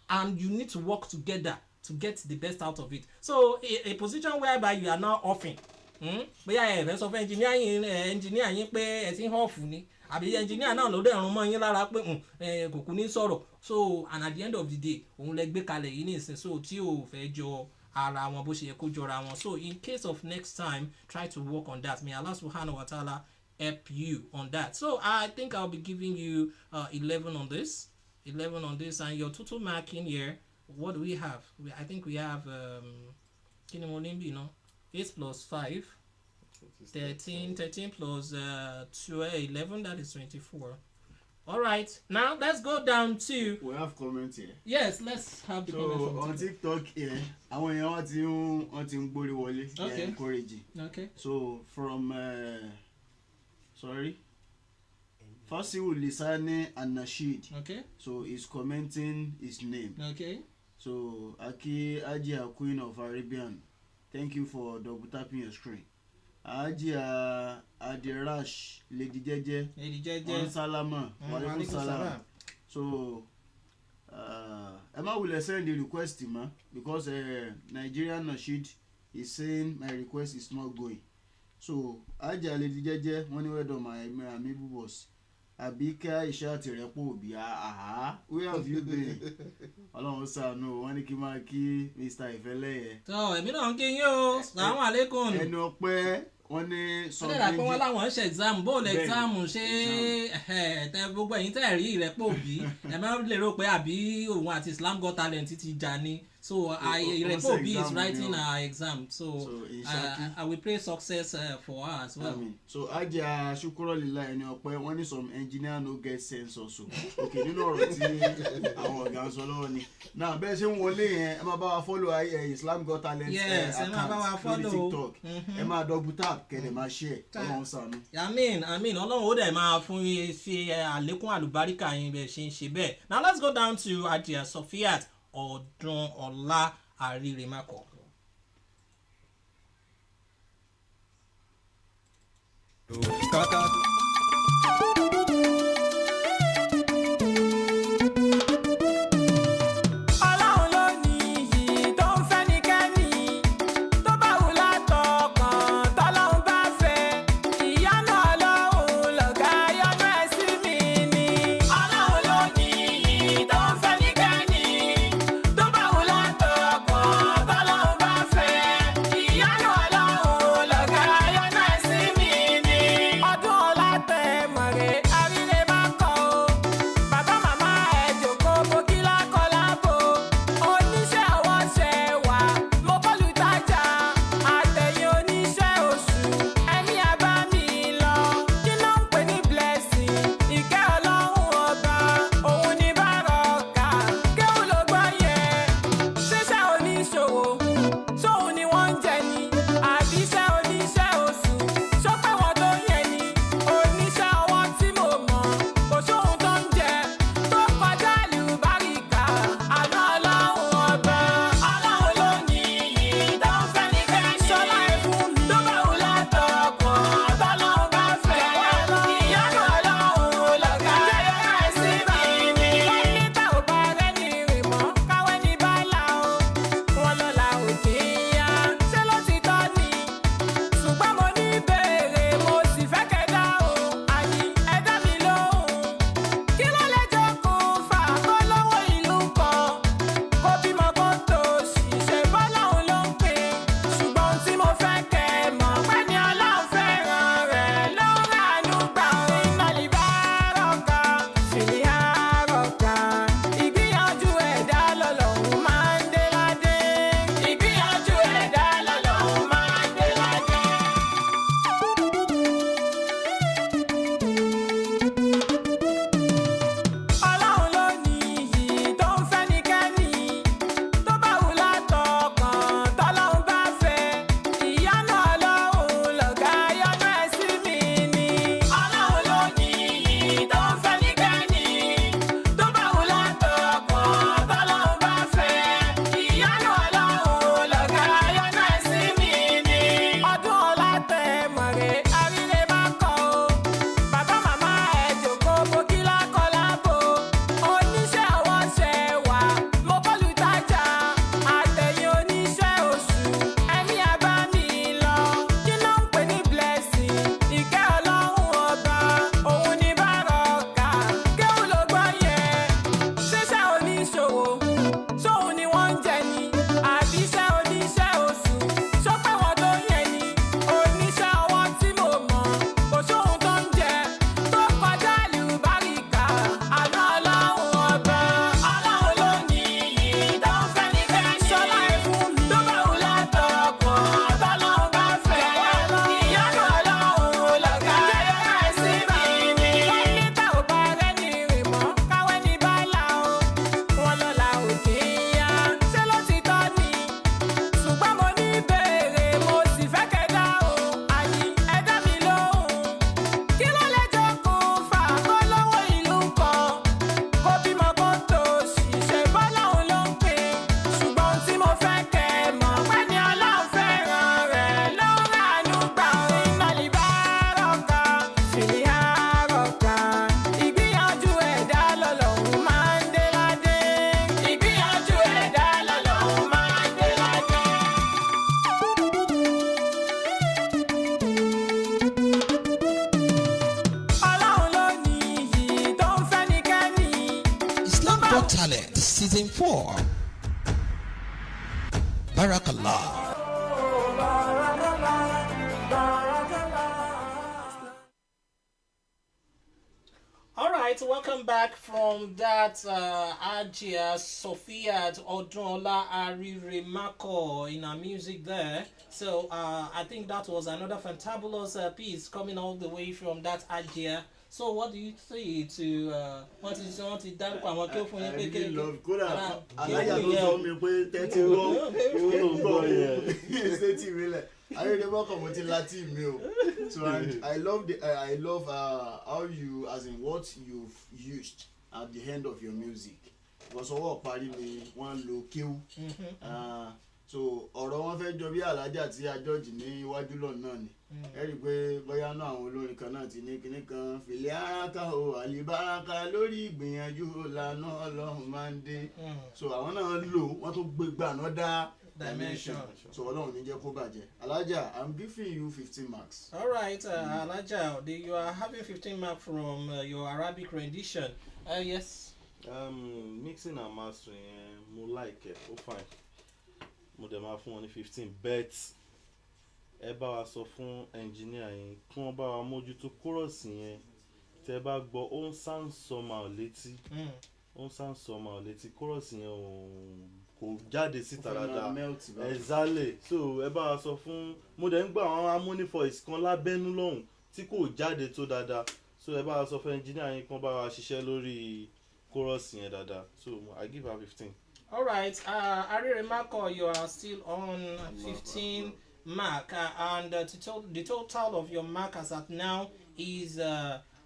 and you need to work together to get the best out of it. So a position whereby you are now offing, bóyá ẹ sọ fún engineer yín pé ẹ ti ń họ́ọ̀fù ni, àbí engineer náà ló dẹ̀rùn mọ́ yín lára pé kò kú ní sọ̀rọ̀. So and at the end of the day òun lẹ gbé kalẹ̀ yìí nísìn, so tí ò fẹ́ jọ ara wọn bó ṣe yẹ kó jọra wọn. So in case of next time, try to work on that. May Allah subhanahu wa ta'ala help you on that. So I think I'll be giving you 11 on this, and your total marking here. What do we have? I think we have 8 plus 5, 13 plus 12, 11, that is 24. All right, now let's go down to. We have comments here. Yes, let's have the comment from on TikTok here, àwọn èèyàn wọ́n ti ń gbórí wọlé. They are encouraging. Okay. So from Fasiu Lisani and Nasheed. Okay. So he's commenting his name. Okay. So Aki Ajia, Queen of Arabian, thank you for double tapping your screen. Ajia Adirash, Lady Jeje, Salama, Walaikum Salam. So Emma will send the request to me because Nigerian Nasheed is saying my request is not going. So Ajia Lady Jeje, one word on my amiibo boss. Abika Ishati Repo Obi, where have you been? Ọlọ́run ṣàánú, wọ́n ní kí máa kí Mr. Ìfẹ́lẹ́yẹ. So èmi náà ń kí yín o, Assalamu alaikum. Ẹni ọpẹ́ wọ́n ní sọ méjì. Ṣé wọ́n láwọn ń ṣe exam, bóòlù exam ṣé tẹ gbogbo ẹ̀yin tẹ̀ rí Ìrẹ́pọ̀ Òbí, ẹ máa lè rò pé àbí òun àti Islam Got Talent ti jà ni. So Ìrẹ́pọ̀ Òbí is writing our exam. So I will pray success for her as well. So Ajia Shukurolila ẹni ọpẹ́ wọ́n ní some engineer no get sense also. Okay, nínú ọ̀rọ̀ tí àwọn ọ̀gá ń sọ lọ́wọ́ ni. Now bẹ́ẹ̀ ṣe ń wọlé yẹn ẹ máa bá wa follow Islam Got Talent account lórí TikTok. Ẹ máa double tap kẹ́dẹ̀ máa share. Ọlọ́run ṣàánú. Àmín Ọlọ́run ó dẹ̀ máa fún fi àlékún àlùbáríkà yín bẹ́ẹ̀ ṣe ń ṣe bẹ́ẹ̀. Now let's go down to Ajia Sofiat Ọdúnọlá Àrírèmákọ. Got Talent Season 4. Barakallah. All right, welcome back from that Ajia Sophia Odunola Arire Mako in our music there. So I think that was another fantabulous piece coming all the way from that Ajia. So what do you say to what is dárúkọ àwọn kí ó fún yín pé I really kéèké? love kódà alájà tó sọ mi pé tẹ́tí gbọ́ ṣé tí mi lẹ̀ ayédèmọ́kàn mo ti láti mi o. So and I love how you, as in what you've used at the end of your music. Because ọwọ́ parí ni wọ́n lo kéwú. So ọ̀rọ̀ wọn fẹ́ jọ bí alájà tí a jọ́ọ̀jì ní iwájú lọ́nà náà ni. Ẹ rí i pé bóyá náà àwọn olórin kan náà ti ní kinní kan fìlẹ̀ araka o àlìbáraka lórí ìgbìyànjú lànà ọlọ́run máa ń dé. So àwọn náà lò wọ́n tún gbé gbà náà dá dimension. So ọlọ́run ní jẹ́ kó bàjẹ́. Alájà, I'm giving you 15 marks. All right, Alaja, you are having 15 marks from your Arabic rendition. Yes. Mixing and mastering, mo like it, fine. Mo dẹ̀ máa fún wọn ní 15, but ẹ bá wa sọ fún engineer yẹn kí wọ́n bá wa mójútó chorus yẹn tẹ́ bá gbọ́ ó ń sound somehow létí chorus yẹn kò jáde síta dáadáa exactly. So ẹ bá wa sọ fún mo dẹ̀ ń gbọ́ àwọn harmony voice kan lábẹ́nú lọ́hùn tí kò jáde tó dáadáa, so ẹ bá wa sọ fún engineer yẹn kí wọ́n bá wa ṣiṣẹ́ lórí chorus yẹn dáadáa. So I give her 15. All right, Arire Mako, you are still on 15 mark, and the total of your mark as at now is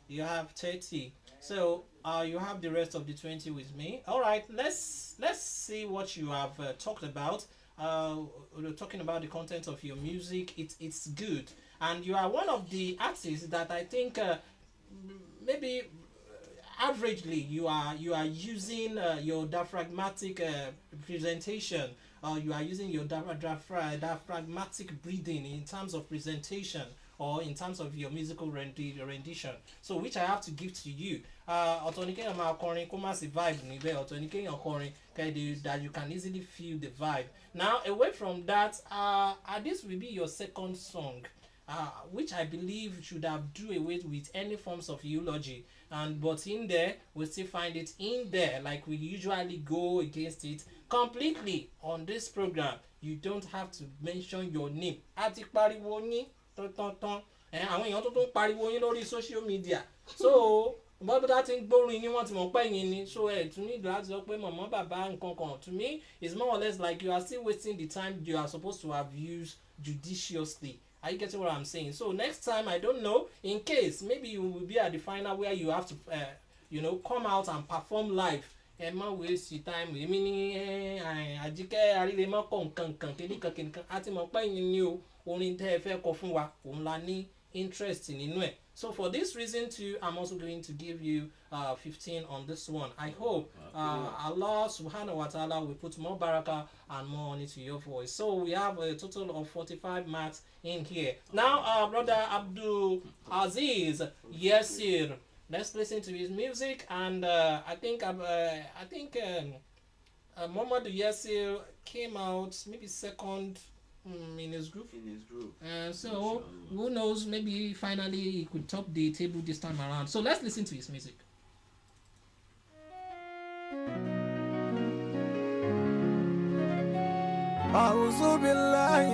you have 30. So you have the rest of the 20 with me. All right, let's see what you have talked about. We're talking about the content of your music. It's good, and you are one of the artists that I think maybe averagely you are using your diaphragmatic presentation, or you are using your diaphragmatic breathing in terms of presentation or in terms of your musical rendition. So which I have to give to you. Ọ̀tọ̀ ni kéèyàn máa kọrin kó má sí vibe níbẹ̀, ọ̀tọ̀ ni kéèyàn kọrin that you can easily feel the vibe. Now away from that, this will be your second song, which I believe should have do away with any forms of eulogy, but in there we still find it in there, like we usually go against it completely on this program. You don't have to mention your name. Àti pariwo yín tán àwọn èèyàn tó tún pariwo yín lórí social media, so bọ́dọ̀ tá ti ń gbórin yín wọ́n ti mọ̀ pé yín ni, so to me láti sọ pé mọ̀mọ́ bàbá nǹkan kan, to me it's more or less like you are still wasting the time you are supposed to have used judiciously. Are you getting what I'm saying? So next time, I don't know, in case maybe you will be at the final where you have to come out and perform live. Ẹ má waste your time. Èmi ní Àjíkẹ́ Arílémọ́kọ̀ nǹkan kìnìkan àti mọ̀ pé yín ni o, orin tẹ́ ẹ fẹ́ kọ fún wa òun la ní interest nínú ẹ̀. So for this reason too, I'm also going to give you 15 on this one. I hope Allah subhanahu wa ta'ala will put more barakah and more on into your voice. So we have a total of 45 marks in here. Now brother Abdul Aziz Yasir, let's listen to his music, and I think Muhammad Yasir came out maybe second in his group. So who knows, maybe finally he could top the table this time around. So let's listen to his music. أعوذ بالله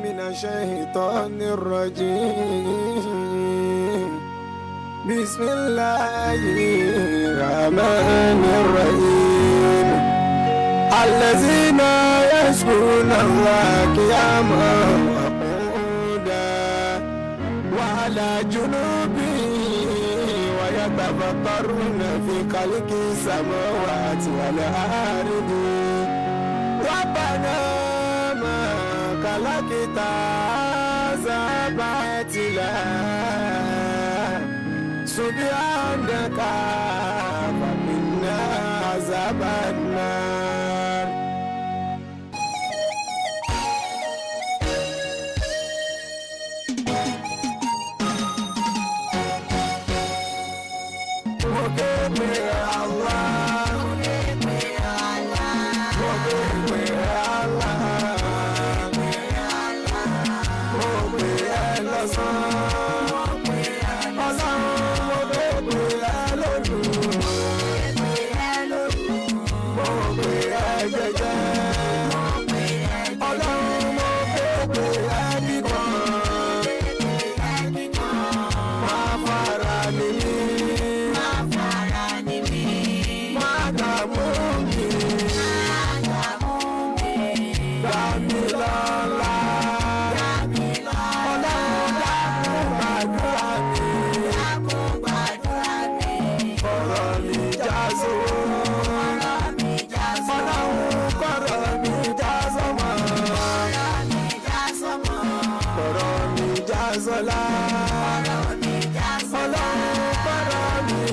من الشيطان الرجيم بسم الله الرحمن الرحيم الذين يذكرون الله قياما وقعودا وعلى جنوبهم ويتفكرون في خلق السماوات والأرض ربنا ما خلقت هذا باطلا سبحانك فقنا عذاب النار. Allah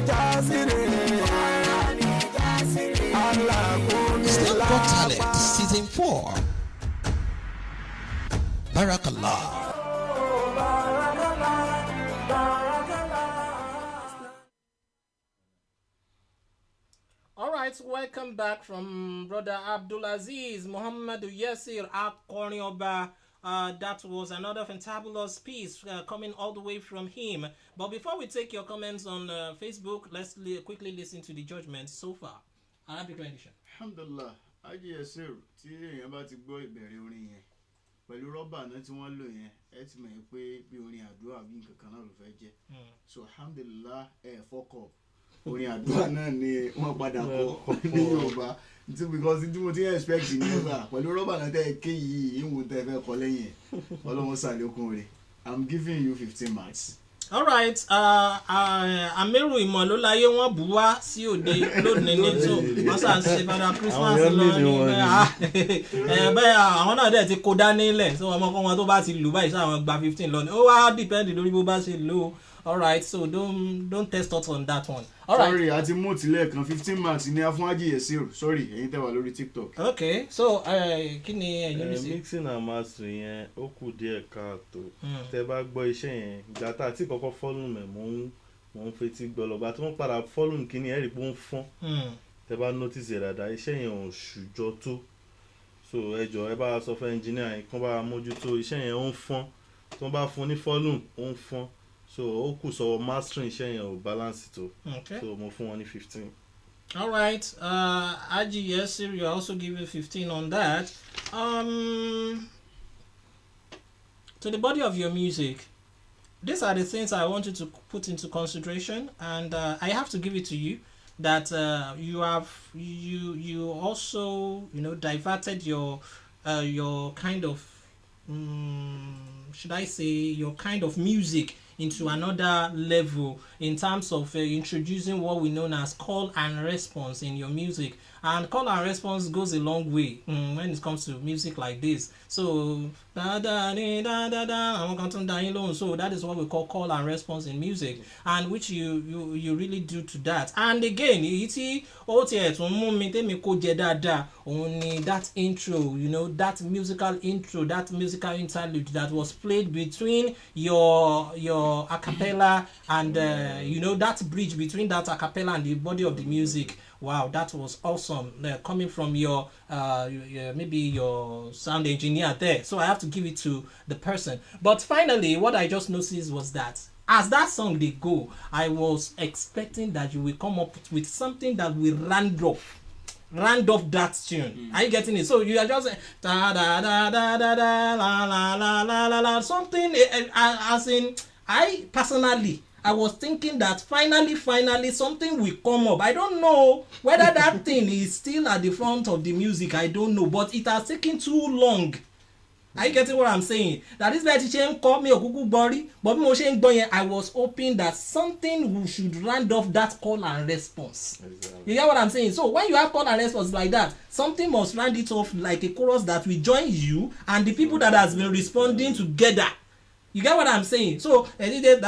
Islam Got Talent Season 4. Barakallah. All right, welcome back from Brother Abdulaziz Muhammad Yasir Akorin Oba. That was another fantabulous piece coming all the way from him. But before we take your comments on Facebook, let's quickly listen to the judgment so far. Arabic rendition. Alhamdulillah, Haji Yasir, tí èèyàn bá ti gbọ́ ìbẹ̀rẹ̀ orin yẹn pẹ̀lú rọ́bà náà tí wọ́n lò yẹn ẹ ti mọ̀ pé bí orin àdúrà bí nǹkan kan náà ló fẹ́ jẹ́. So alhamdulillah fọ́kọ̀ orin àdúrà náà ni wọ́n padà kọ ní Yorùbá because tí mo ti expect ní Yorùbá pẹ̀lú rọ́bà náà tẹ́ ẹ ké yìí ìwọ̀n tẹ́ ẹ fẹ́ kọ lẹ́yìn ẹ̀ Ọlọ́run ṣàlékún rẹ̀. I'm giving you 15 marks. All right, Amiru Ìmọ̀lóláyé wọ́n bù wá sí òde lónìí ní so wọ́n sà ń ṣe fada Christmas lọ ní bẹ́ẹ̀ àwọn náà dẹ̀ ti kó dání lẹ̀ so ọmọ kan wọn tó bá ti lù báyìí sáwọn gba 15 lọ ní ó wá depend lórí bó bá ṣe lò ó. All right, so don't test us on that one. All right. Sorry, àti mú tilẹ̀ kan 15 marks ní afún Haji Yasir. Sorry, ẹ̀yin tẹ́ wà lórí TikTok. Okay, so kí ni ẹ̀yin ní sí? Mixing and mastering yẹn ó kù díẹ̀ káàtó. Tẹ́ bá gbọ́ iṣẹ́ yẹn ìgbà tá àti kọ́kọ́ fọ́lùm ẹ̀ mò ń fetí gbọ́ lọ́ba tí wọ́n padà fọ́lùm kí ni ẹ̀rí pé ó ń fọ́n. Tẹ́ bá notice ẹ̀ dáadáa iṣẹ́ yẹn ò ṣùjọ́ tó. So ẹ jọ̀ọ́ ẹ bá sọ fún engineer yẹn kán bá mójútó iṣẹ́ yẹn ó ń fọ́n. Tí wọ́n bá fún ní fọ́lùm ó ń fọ́n. So ó kù sọ mastering iṣẹ́ yẹn ò balance tó. Okay. So mo fún wọn ní 15. All right, Haji Yasir, you are also giving 15 on that. To the body of your music, these are the things I want you to put into consideration, and I have to give it to you that you also diverted your kind of should I say your kind of music into another level in terms of introducing what we know as call and response in your music. And call and response goes a long way when it comes to music like this. So so that is what we call call and response in music, and which you really do to that. And again, that intro, that musical intro, that musical interlude that was played between your a cappella and that bridge between that a cappella and the body of the music. Wow, that was awesome. Coming from your maybe your sound engineer there. So I have to give it to the person. But finally, what I just noticed was that as that song they go, I was expecting that you will come up with something that will round off that tune. Are you getting it? So you are just da da da da da da la la la la la la something as in I personally I was thinking that finally something will come up. I don't know whether that thing is still at the front of the music. I don't know, but it has taken too long. Are you getting what I'm saying? That is why teacher call me Okuku Bori, but I was hoping that something should round off that call and response. Exactly. You get what I'm saying? So when you have call and response like that, something must round it off like a chorus that will join you and the people that has been responding together. You get what I'm saying? So nǹkan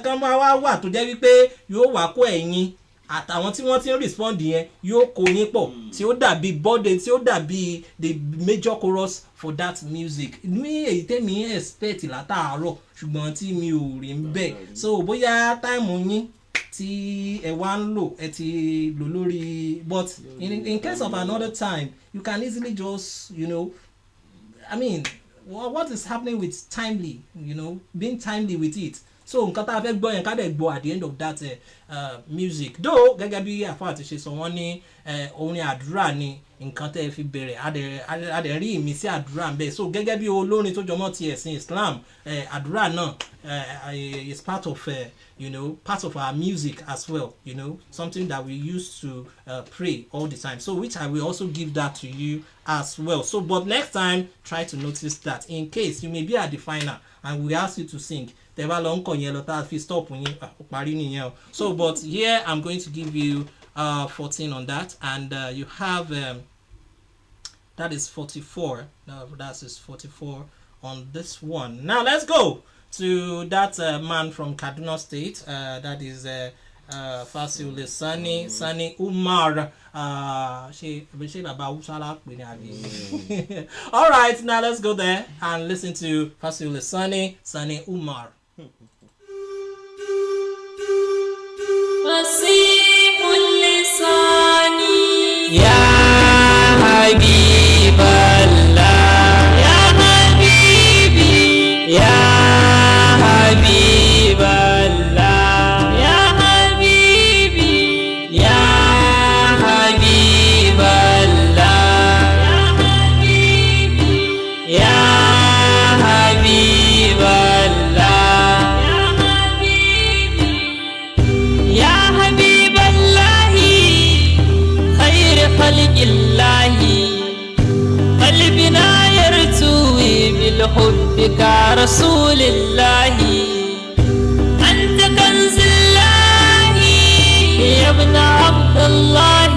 kan máa wà tó jẹ́ wípé yóò wá kó ẹ̀yin àtàwọn tí wọ́n ti ń respond yẹn yóò kó yín pọ̀ tí ó dàbí body tí ó dàbí the major chorus for that music. Ní èyí tẹ́mi expect látàárọ̀ ṣùgbọ́n tí mi ò rí ń bẹ̀. So bóyá táìmù yín tí ẹ wá ń lò ẹ ti lò lórí but in case of another time you can easily just I mean, what is happening with timely, being timely with it. So nǹkan tá a fẹ́ gbọ́ yẹn ká dẹ̀ gbọ́ at the end of that music. Though gẹ́gẹ́ bí àfáà ti ṣe sọ wọ́n ní orin àdúrà ni nǹkan tẹ́ ẹ fi bẹ̀rẹ̀ adẹ̀ rí ìmísí àdúrà ń bẹ. So gẹ́gẹ́ bí olórin tó jọmọ́ ti ẹ̀sìn Islam àdúrà náà is part of part of our music as well, something that we use to pray all the time. So which I will also give that to you as well. So but next time try to notice that in case you may be at the final and we ask you to sing. So but here I'm going to give you 14 on that, and you have that is 44. That is 44 on this one. Now let's go to that man from Kaduna State. That is Fasil Sani Umar. All right, now let's go there and listen to Fasil Sani Umar. فصيح اللسان يا حبيب الله يا حبيبي يا حبيب الله يا حبيبي يا حبيب الله يا حبيبي يا حبيب الله يا حبيب الله خير خلق الله قلبنا يرتوي بالحب كرسول الله أنت كنز الله يا ابن عبد الله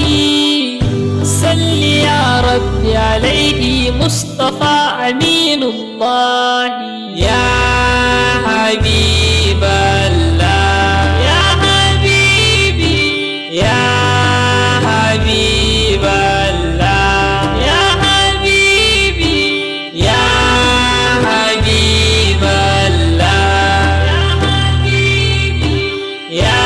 صل يا ربي عليه مصطفى أمين الله يا حبيب الله يا حبيبي يا حبيب الله يا حبيبي يا حبيب الله يا حبيبي يا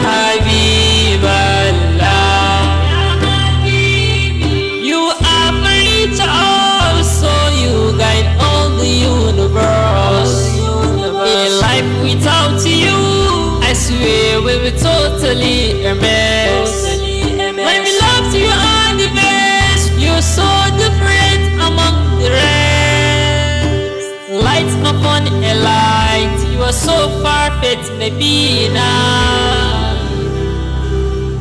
حبيب الله يا حبيبي You are free to all, so you guide all the universe. A life without you, I swear we'll be totally a mess. My beloved, you are the best. You're so different among the rest. Light upon a light, you are so perfect, Nabina.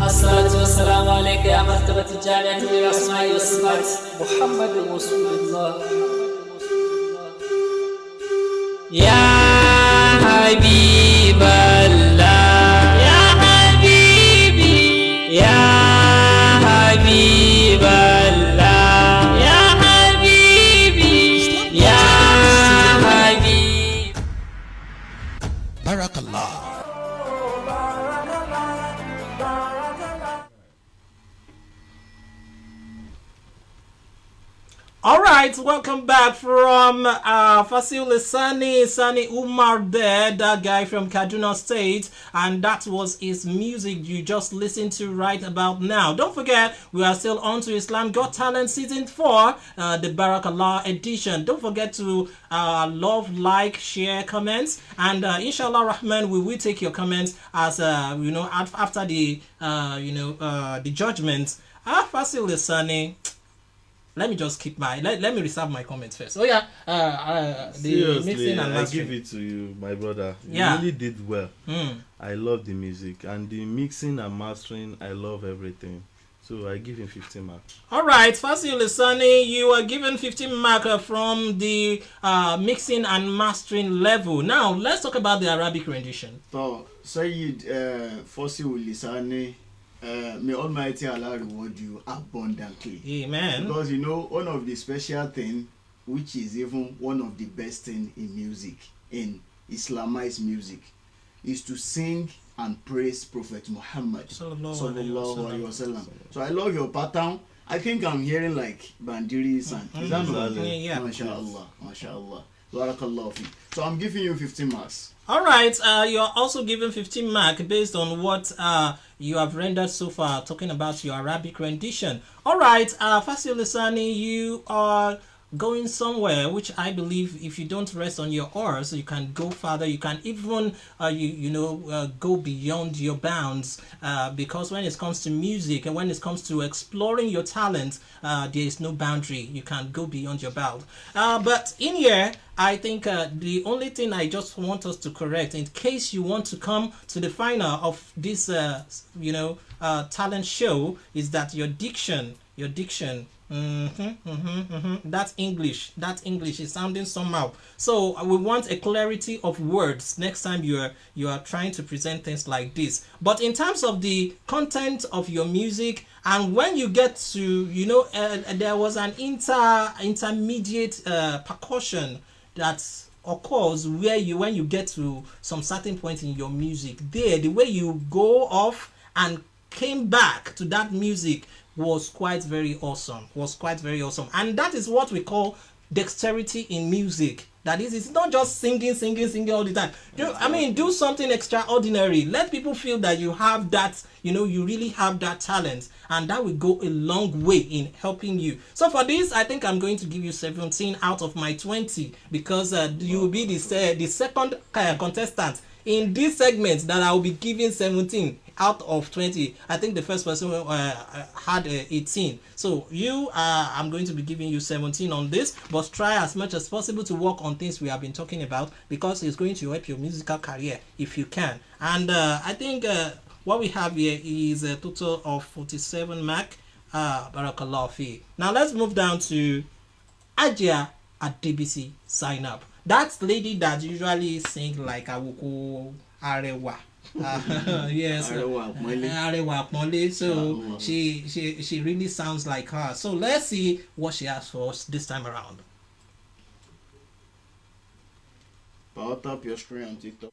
الصلاة والسلام عليك يا مرتبة الجامعة للأسماء والصفات محمد رسول الله يا حبيب الله يا حبيبي يا حبيب الله يا حبيبي يا حبيبي Barakallah. All right, welcome back from Fasil Sani Umar there, that guy from Kaduna State, and that was his music you just listened to right about now. Don't forget, we are still on to Islam Got Talent Season 4, the Barakallah edition. Don't forget to love, like, share, comments, and inshallah Rahman, we will take your comments as after the the judgment. Fasil Sani. Let me just keep let me reserve my comments first. Oh yeah, the Seriously, mixing and I mastering. give it to you, my brother. Yeah. You really did well. Mm. I love the music and the mixing and mastering. I love everything. So I give him 15 marks. All right, Fasil Sani, you are given 15 marks from the mixing and mastering level. Now let's talk about the Arabic rendition. So, Sayyid Fasil Lisani, may Almighty Allah reward you abundantly. Amen. Because one of the special thing, which is even one of the best thing in music, in Islamized music, is to sing and praise Prophet Muhammad sallallahu alaihi wasallam. So I love your pattern. I think I'm hearing like Bandiri sound. Is that not? Yeah. MashaAllah, MashaAllah. Barakallahu fi. So I'm giving you 15 marks. All right, you are also given 15 marks based on what you have rendered so far, talking about your Arabic rendition. All right, Fasil Lisani, you are going somewhere, which I believe if you don't rest on your horse, you can go farther. You can even, go beyond your bounds, because when it comes to music and when it comes to exploring your talent, there is no boundary. You can go beyond your bounds. But in here, I think the only thing I just want us to correct, in case you want to come to the final of this, talent show, is that your diction. That English is sounding somehow. So we want a clarity of words next time you are trying to present things like this. But in terms of the content of your music, and when you get to there was an intermediate percussion that occurs where when you get to some certain point in your music, the way you go off and came back to that music was quite very awesome. And that is what we call dexterity in music. That is, it's not just singing all the time. Do something extraordinary. Let people feel that you have that, you really have that talent, and that will go a long way in helping you. So for this, I think I'm going to give you 17 out of my 20, because you will be the second contestant in this segment that I will be giving 17 out of 20. I think the first person had 18. So I'm going to be giving you 17 on this, but try as much as possible to work on things we have been talking about, because it's going to help your musical career if you can. And I think what we have here is a total of 47 mark. Barakallah fi. Now let's move down to Ajia Adebisi Zainab. That's the lady that usually sing like Awoko Arewa. Yes, Arewa Akmole. So she really sounds like her. So let's see what she has for us this time around. Power tap your screen on TikTok.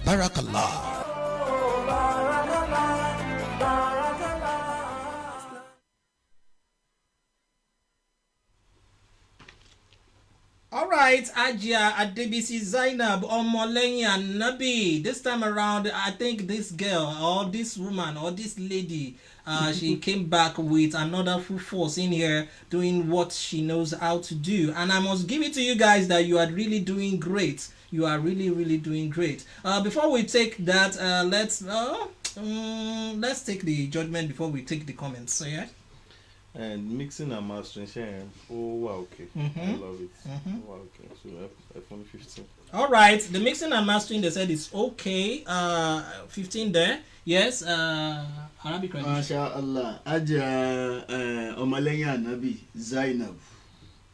Barakallah. Alright, Ajia Adebisi Zainab Omoleyin Anabi. This time around, I think this girl or this woman or this lady, she came back with another full force in here, doing what she knows how to do. And I must give it to you guys that you are really doing great. You are really doing great. Before we take that, let's take the judgment before we take the comments. So yeah. And mixing and mastering, sharing. Oh, wow, okay. I love it. Wow, okay. So F1 15. All right, the mixing and mastering, they said it's okay. 15 there. Yes. Arabic rendition. MashaAllah. Ajia Omoleyin Anabi Zainab.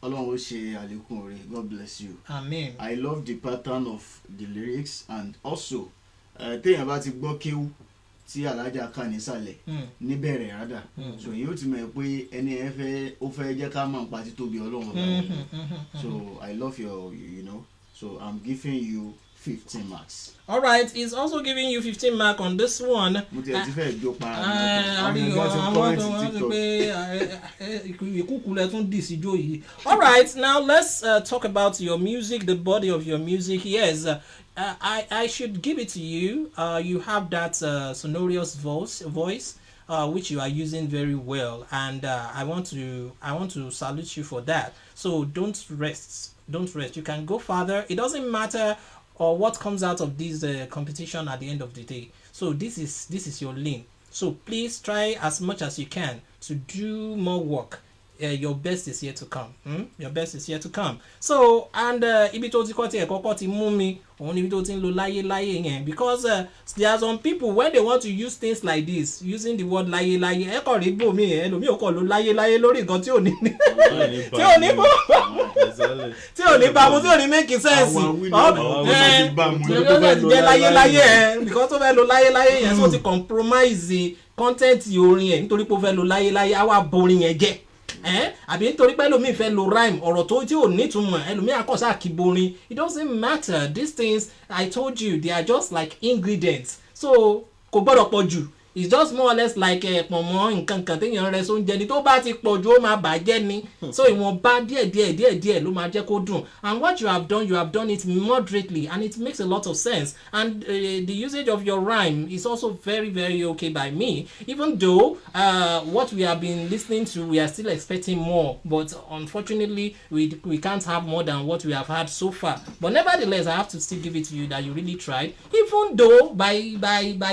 Ọlọ́run ó ṣe àlékún oore. God bless you. Amen. I love the pattern of the lyrics, and also téèyàn bá ti gbọ́ kéwú tí alájà kà nísàlẹ̀ níbẹ̀rẹ̀ rádà, so yóò ti mọ̀ pé ẹni ẹ fẹ́ jẹ́ ká mọ̀ nípa títóbi Ọlọ́run ọba. So I love your So I'm giving you 15 marks. All right, he's also giving you 15 marks on this one. Mo ti ẹ̀ ti fẹ́ jó para mi. All right, now let's talk about your music, the body of your music. Yes, I should give it to you. You have that sonorous voice, which you are using very well, and I want to salute you for that. So don't rest. You can go further. It doesn't matter or what comes out of this competition at the end of the day. So this is your lane. So please try as much as you can to do more work. Your best is yet to come. Your best is yet to come. So and ibi tó ti kọ́ ti ẹ̀kọ́ kọ́ ti mú mi òun ibi tó ti ń lo láyé yẹn because there are some people when they want to use things like this using the word láyé ẹ kọ́ rí bò mí ẹlòmíì ò kọ́ lo láyé lórí nǹkan tí ò ní tí ò ní bá mu tí ò ní make sense jẹ́ láyé ẹ because tó fẹ́ lo láyé yẹn so ti compromise content orin ẹ̀ nítorí pé ó fẹ́ lo láyé á wá borin yẹn jẹ́. Àbí nítorí pé ẹlòmíì fẹ́ lo rhyme ọ̀rọ̀ tó tí ò nítumọ̀ ẹlòmíì àkọsà kíborin. It doesn't matter. These things I told you they are just like ingredients. So kò gbọ́dọ̀ pọ̀ jù. It's just more or less like pọ̀nmọ́ nǹkan téèyàn rẹ sóúnjẹ ni tó bá ti pọ̀ jù ó máa bàjẹ́ ni. So ìwọ̀nba díẹ̀ ló máa jẹ́ kó dùn. And what you have done it moderately and it makes a lot of sense. And the usage of your rhyme is also very, very okay by me. Even though what we have been listening to, we are still expecting more. But unfortunately, we can't have more than what we have had so far. But nevertheless, I have to still give it to you that you really tried. Even though by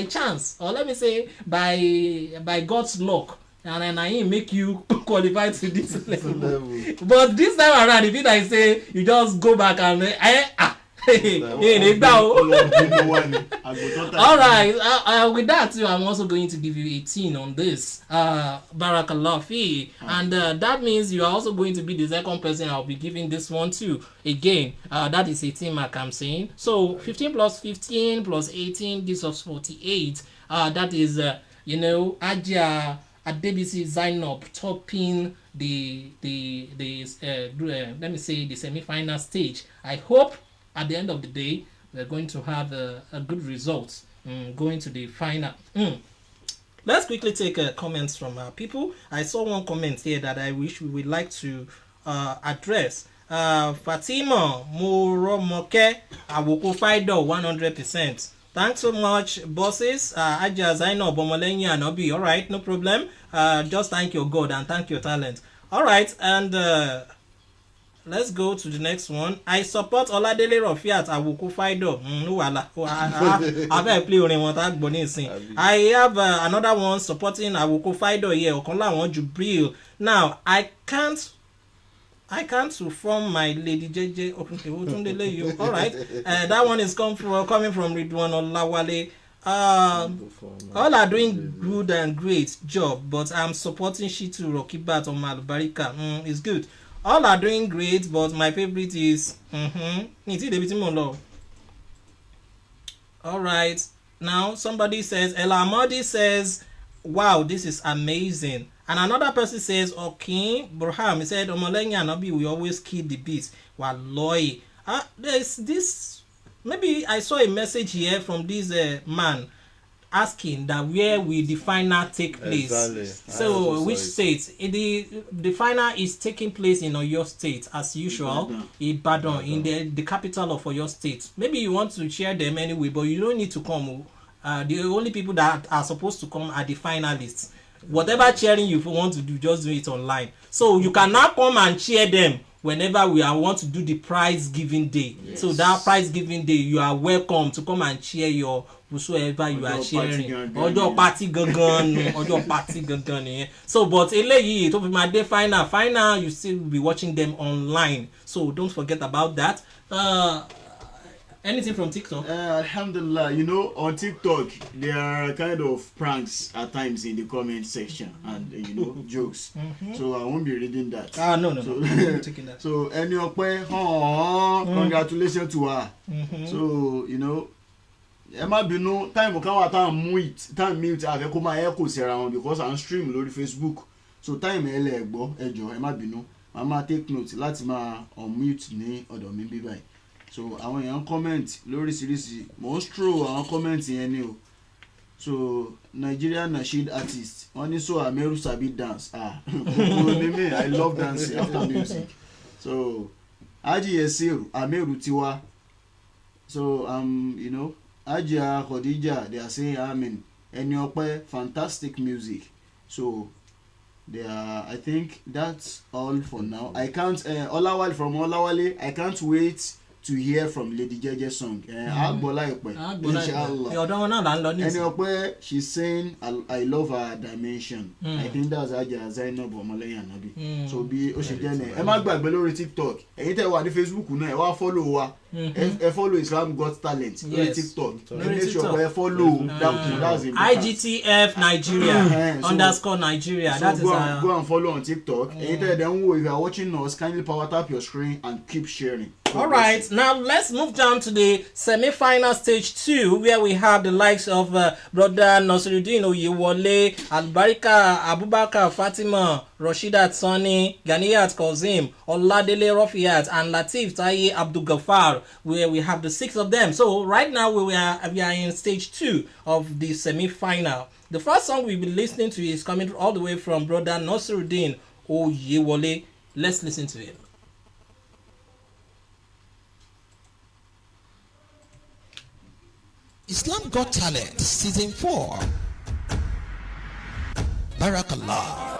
chance, or let me say, by God's luck, and I ain't make you qualify to this level. But this time around, if I say you just go back and all right, with that too, I'm also going to give you 18 on this. Barakallah fi. And that means you are also going to be the second person I'll be giving this one to. Again, that is 18 mark I'm saying. So 15 plus 15 plus 18 gives us 48. That is, Aja Adebisi Zainab topping the let me say the semi-final stage. I hope at the end of the day we're going to have a good result going to the final. Let's quickly take comments from people. I saw one comment here that I wish we would like to address. Fatima Muromoke Awoko Fido 100%. Thanks so much, bosses. Aja Zainab Bomolenyi Anobi. All right, no problem. Just thank your God and thank your talent. All right, and let's go to the next one. I support Oladele Rofiat Awoko Fido. I have another one supporting Awoko Fido here. Okonlawon Jubril. Now, I can't reform my Lady JJ. All right. That one is coming from Ridwan Olawale. All are doing good and great job, but I'm supporting Shitu Rokibat on Malbarika. It's good. All are doing great, but my favorite is all right. Now somebody says Ella Amadi says, wow, this is amazing. And another person says, okay, Burham, he said, Omolenyi Anobi will always kill the beat. Wallahi. There's this, maybe I saw a message here from this man asking that where will the final take place. Exactly. So which state? The final is taking place in Oyo State as usual. Ibadan, in the capital of Oyo State. Maybe you want to share them anyway, but you don't need to come. The only people that are supposed to come are the finalists. Whatever cheering you want to do, just do it online. So you can now come and cheer them whenever we want to do the prize giving day. Yes. So that prize giving day, you are welcome to come and cheer your whosoever you are cheering. Ojo party gangan. So but eléyìí tó fi máa dé final you still be watching them online. So don't forget about that. Anything from TikTok? Alhamdulillah, on TikTok there are kind of pranks at times in the comment section and jokes. So I won't be reading that. No. I'm taking that. So congratulations to her. So ẹ má bínú time kan wà time mute àfẹ́ kó máa echo síra wọn because I'm stream lórí Facebook. So time ẹ lẹ gbọ́ ẹ jọ̀ọ́ ẹ má bínú. Màá máa take note láti máa unmute ní ọ̀dọ̀ mi bí báyìí. so àwọn èèyàn comment lóríṣiríṣi mo ń stroll àwọn comment yẹn ni o so Nigerian nasheed artist wọ́n ní so Ameru sabi dance kòkòrò ní mi I love dancing after music so Haji Yesir Ameru tiwa so you know Ajia Khadija they are saying amen Eniope fantastic music so they are I think that's all for now I can't Olawale from Olawale I can't wait to hear from Lady Jeje song agbola ipe inshallah ọ̀dọ̀ wọn náà là ń lọ nísìnyí Eniope she's saying I love her dimension I think that's Ajia Zainab Ọmọlẹ́yìn Ànábì so bí ó ṣe jẹ́ nìyẹn ẹ má gbàgbé lórí TikTok ẹ̀yin tẹ́ wà ní Facebook náà ẹ wá follow wa ẹ follow Islam Got Talent lórí TikTok ẹ make sure pé ẹ follow that's important IGTF Nigeria underscore Nigeria so that is go and follow on TikTok ẹ̀yin tẹ́ dẹ̀ ń wò if you are watching us kindly power tap your screen and keep sharing. All right, now let's move down to the semi-final stage 2 where we have the likes of brother Nasiruddin Oyewole, Albarika Abubakar Fatima, Rashidat Sani, Ganiyat Kozim, Oladele Rafiat, and Latif Taye Abdul Ghaffar, where we have the 6 of them. So right now we are in stage 2 of the semi-final. The first song we'll be listening to is coming all the way from brother Nasiruddin Oyewole. Let's listen to it. Islam Got Talent Season 4. Barakallah.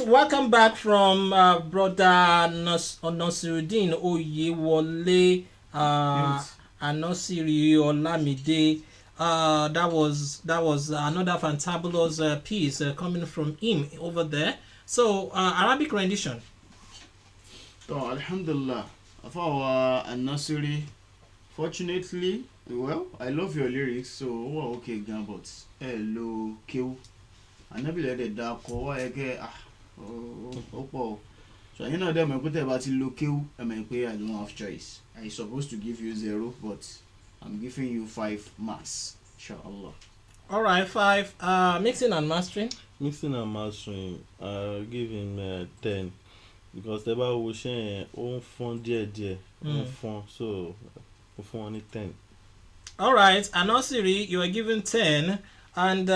Welcome back from brother Nasiruddin Oyewole and Nasiri Olamide. That was another fantabulous piece coming from him over there. So Arabic rendition. Oh, Alhamdulillah. Afawa and Nasiri. Fortunately, well, I love your lyrics, so okay, but hello, kill. Anabi let it dark or ó pọ̀ So you know them I put about local and I don't have choice. I supposed to give you 0, but I'm giving you 5 marks. Inshallah. All right, 5. Mixing and mastering. Mixing and mastering, I'll give him 10 because the bá wo ṣe yẹn ó ń fọ́n díẹ̀díẹ̀ ó ń fọ́n so ó fún wọn ní 10. All right, Anosiri, you are given 10. And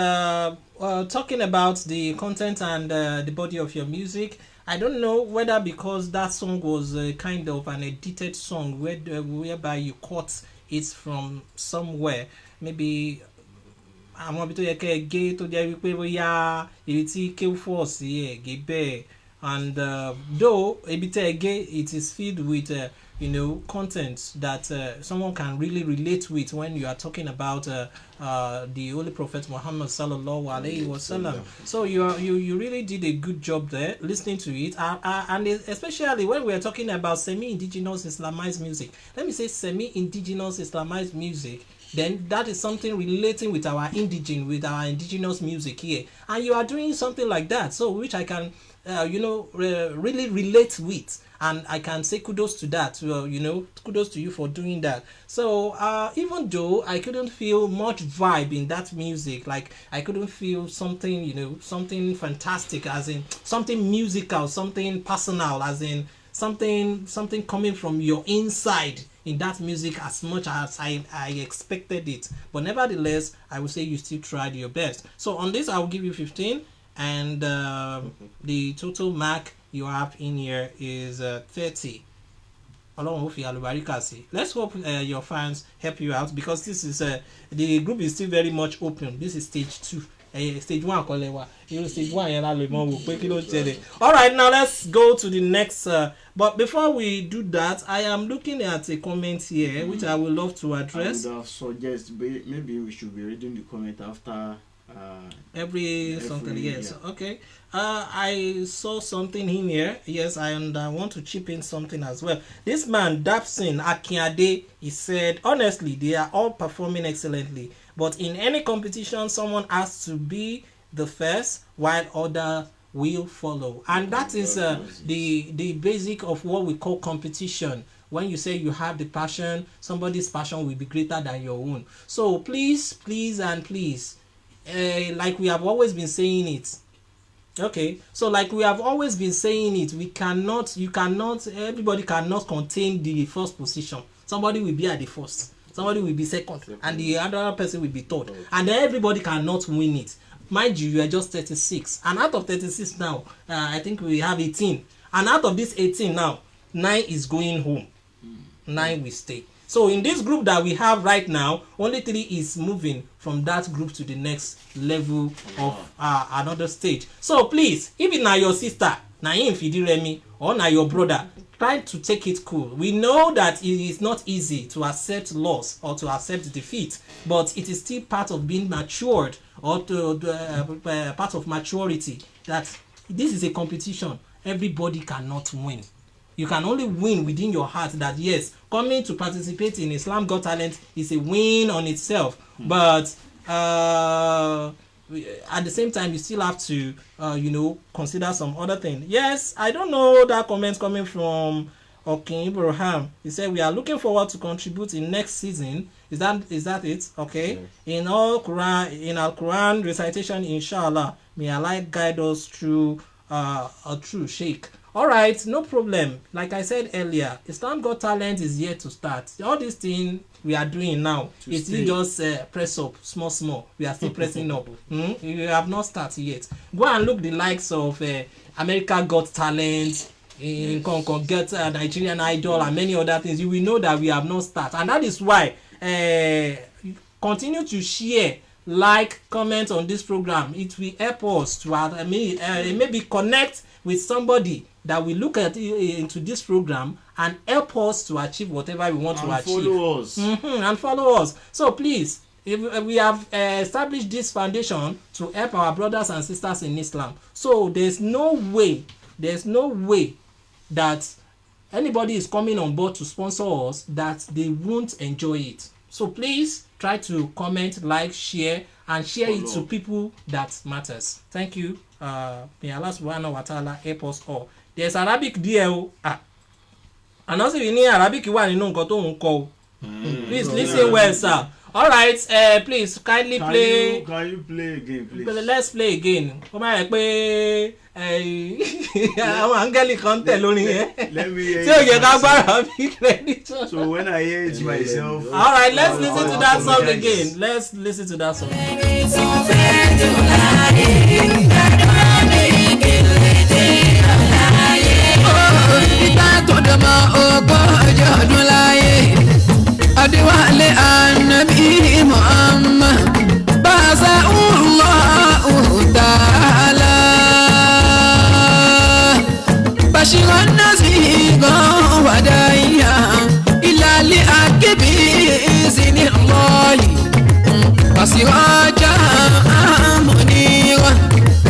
talking about the content and the body of your music, I don't know whether because that song was kind of an edited song whereby you caught it from somewhere. Maybe àwọn ibi tó yẹ kẹ́ ẹ gé tó jẹ́ wípé bóyá ibi tí K4 sí ẹ̀ gé bẹ́ẹ̀. And though ibi tẹ́ ẹ gé, it is filled with content that someone can really relate with when you are talking about the Holy Prophet Muhammad sallallahu alaihi wasallam. So you really did a good job there listening to it, and especially when we are talking about semi-indigenous Islamized music. Let me say semi-indigenous Islamized music. Then that is something relating with our indigenous music here, and you are doing something like that, so which I can really relate with, and I can say kudos to that. Kudos to you for doing that. So even though I couldn't feel much vibe in that music, like I couldn't feel something, something fantastic, as in something musical, something personal, as in something coming from your inside in that music as much as I expected it. But nevertheless, I would say you still tried your best. So on this, I will give you 15, and the total mark you have in here is 30. Let's hope your fans help you out, because this is the group is still very much open. This is stage 2. Stage 1 stage 1 all right, now let's go to the next but before we do that, I am looking at a comment here which I would love to address. I would suggest maybe we should be reading the comment after every something. Yes, yeah. Okay. I saw something in here. Yes, I want to chip in something as well. This man Dapsin Akiade, he said, honestly, they are all performing excellently, but in any competition, someone has to be the first while other will follow, and that is the basic of what we call competition. When you say you have the passion, somebody's passion will be greater than your own. So please, and please, like we have always been saying it. Okay, so like we have always been saying it, everybody cannot contain the first position. Somebody will be at the first, somebody will be second, and the other person will be third, and then everybody cannot win it. Mind you are just 36, and out of 36 now, I think we have 18, and out of this 18 now, 9 is going home, 9 will stay. So in this group that we have right now, only 3 is moving from that group to the next level of another stage. So please, if it's not your sister, na him Fidiremi, or na your brother, try to take it cool. We know that it is not easy to accept loss or to accept defeat, but it is still part of being matured, or part of maturity, that this is a competition. Everybody cannot win. You can only win within your heart that yes, coming to participate in Islam Got Talent is a win on itself. But at the same time, you still have to, consider some other thing. Yes, I don't know that comment coming from Okay Ibrahim. He said we are looking forward to contribute in next season. Is that it? Okay. Yes. In Al Quran recitation, inshallah, may Allah guide us through a true sheikh. All right, no problem. Like I said earlier, Islam Got Talent is yet to start. All these things we are doing now, it's just press up, small. We are still pressing up. We have not started yet. Go and look the likes of America Got Talent, Get Nigerian Idol, and many other things. You will know that we have not started, and that is why continue to share, like, comment on this program. It will help us to maybe connect with somebody that will look at into this program and help us to achieve whatever we want to achieve. Follow us. And follow us. So please, if we have established this foundation to help our brothers and sisters in Islam. So there's no way that anybody is coming on board to sponsor us that they won't enjoy it. So please try to comment, like, share, and share it to people that matters. Thank you. May Allah subhanahu wa ta'ala help us all. there's Arabic díẹ̀ o àná sì rí ní Arabic wà nínú nǹkan tó ń kọ o please listen well sir. All right, please kindly play. Can you play again, please? Let's play again. Kó má yẹ pé àwọn áńgẹ́lì kan tẹ̀ lórí yẹn. Tí ò yẹ ká gbára bí credit. So when I hear it myself. All right, let's listen to that song again. Let's listen to that song. Ìgbà tó dẹ̀ mọ́ ogójì ọdún láyé. Adéwálé Ànábì Muhammad bàṣà Allahu Ta'ala bashiran naziran wadaiya ilali akibi izinillahi basiraja munira